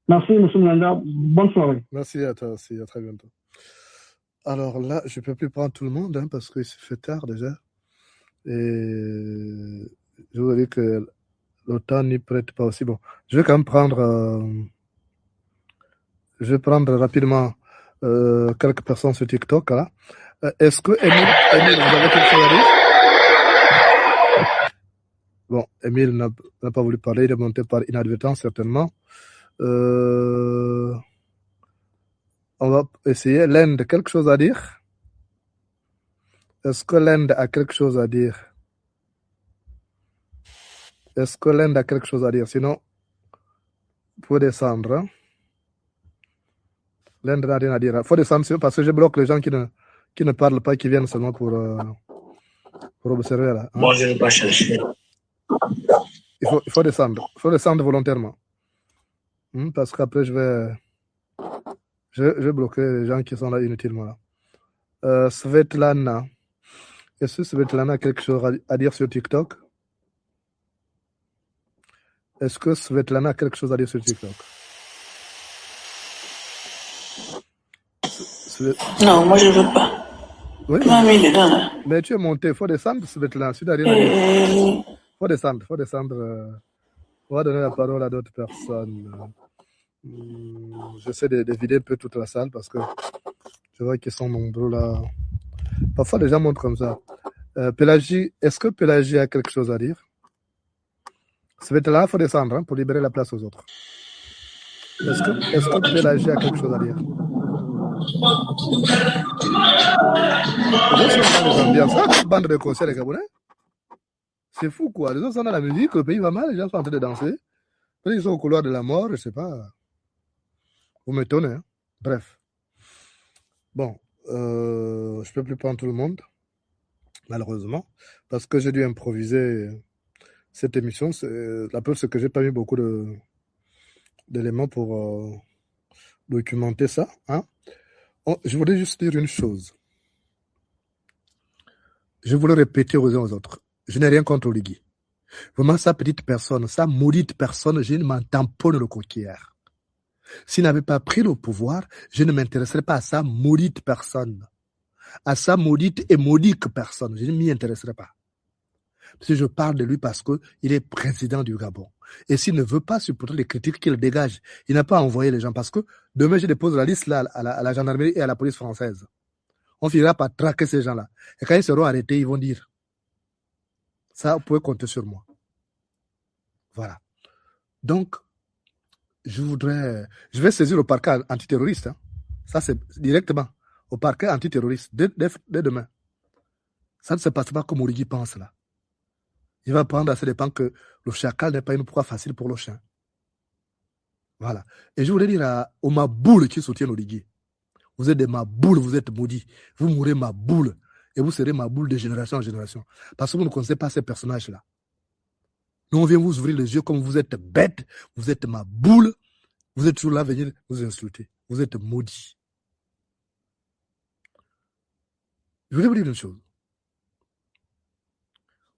Merci, M. Mouinda. Bonne soirée. Merci à toi aussi. À très bientôt. Alors là, je ne peux plus prendre tout le monde hein, parce qu'il se fait tard déjà. Et je vous dis que le temps n'y prête pas aussi. Bon, je vais quand même prendre... je vais prendre rapidement quelques personnes sur TikTok. Là. Est-ce que Émile, vous avez quelque chose à dire? Bon, Émile n'a pas voulu parler, il est monté par inadvertance certainement. On va essayer. L'Inde, quelque chose à dire? Est-ce que l'Inde a quelque chose à dire? Est-ce que l'Inde a quelque chose à dire? Sinon, vous pouvez descendre. Hein? L'Inde n'a rien à dire. Il faut descendre parce que je bloque les gens qui ne parlent pas, qui viennent seulement pour observer. Là, hein? Moi, je ne vais pas chercher. Il faut descendre. Il faut descendre volontairement. Parce qu'après, je vais bloquer les gens qui sont là inutilement. Là. Svetlana. Est-ce que Svetlana a quelque chose à dire sur TikTok? Est-ce que Svetlana a quelque chose à dire sur TikTok? Non, moi je ne veux pas. Oui, Tu m'as mis dedans là. Mais tu es monté, il faut descendre, Svetlana. Si tu n'as rien à dire. Faut descendre. On va donner la parole à d'autres personnes. J'essaie de vider un peu toute la salle parce que je vois qu'ils sont nombreux là. Parfois, les gens montent comme ça. Pélagie, est-ce que Pélagie a quelque chose à dire? Svetlana, il faut descendre hein, pour libérer la place aux autres. Est-ce que Pélagie a quelque chose à dire? Les autres sont dans les ambiances. Ah, une bande de concerts, les Gabonais. C'est fou, quoi. Les autres sont dans la musique, le pays va mal, les gens sont en train de danser. Ils sont au couloir de la mort, je sais pas. Vous m'étonnez, hein. Bref. Bon, je peux plus prendre tout le monde, malheureusement, parce que j'ai dû improviser cette émission. La preuve, c'est que j'ai pas mis beaucoup d'éléments pour documenter ça. Hein. Je voulais juste dire une chose. Je voulais répéter aux uns aux autres. Je n'ai rien contre Oligui. Vraiment, sa petite personne, sa maudite personne, je m'en tamponne le coquillère. S'il n'avait pas pris le pouvoir, je ne m'intéresserais pas à sa maudite personne. À sa maudite et maudique personne. Je ne m'y intéresserais pas. Si je parle de lui parce qu'il est président du Gabon. Et s'il ne veut pas supporter les critiques qu'il dégage, il n'a pas envoyé les gens. Parce que demain, je dépose la liste là à la gendarmerie et à la police française. On finira par traquer ces gens-là. Et quand ils seront arrêtés, ils vont dire ça, vous pouvez compter sur moi. Voilà. Donc, je vais saisir le parquet antiterroriste. Hein. Ça, c'est directement au parquet antiterroriste dès demain. Ça ne se passe pas comme Oligui pense là. Il va prendre à ce dépend que le chacal n'est pas une proie facile pour le chien. Voilà. Et je voulais dire aux maboules qui soutiennent Oligui. Vous êtes des maboules, vous êtes maudits. Vous mourrez maboule. Et vous serez maboule de génération en génération. Parce que vous ne connaissez pas ces personnages-là. Nous, on vient vous ouvrir les yeux comme vous êtes bêtes. Vous êtes maboule. Vous êtes toujours là à venir vous insulter. Vous êtes maudits. Je voulais vous dire une chose.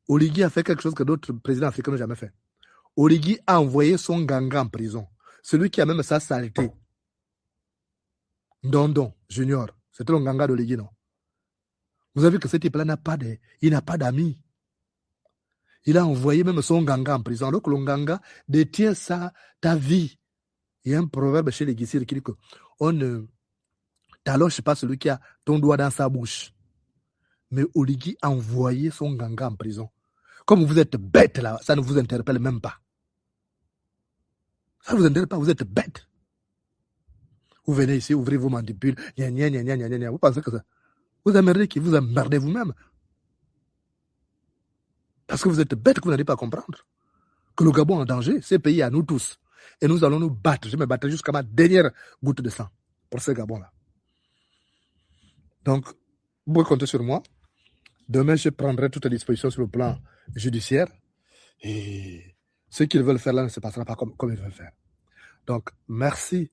Oligui a fait quelque chose que d'autres présidents africains n'ont jamais fait. Oligui a envoyé son ganga en prison. Celui qui a même sa saleté. Ndondon Junior. C'était le ganga d'Oligui, non? Vous avez vu que ce type-là n'a pas d'amis. Il a envoyé même son ganga en prison. Alors que le ganga détient ta vie. Il y a un proverbe chez les Guissirs qui dit que on ne taloche pas celui qui a ton doigt dans sa bouche. Mais Oligui a envoyé son ganga en prison. Comme vous êtes bête là, ça ne vous interpelle même pas. Ça ne vous intéresse pas, vous êtes bêtes. Vous venez ici, ouvrez vos mandibules, vous pensez que ça... Vous emmerdez qui? Vous emmerdez vous-même. Parce que vous êtes bêtes que vous n'allez pas comprendre que le Gabon est en danger, ce pays est à nous tous. Et nous allons nous battre. Je me battrai jusqu'à ma dernière goutte de sang pour ce Gabon-là. Donc, vous pouvez compter sur moi. Demain, je prendrai toutes les dispositions sur le plan judiciaire. Et ce qu'ils veulent faire là ne se passera pas comme ils veulent faire. Donc, merci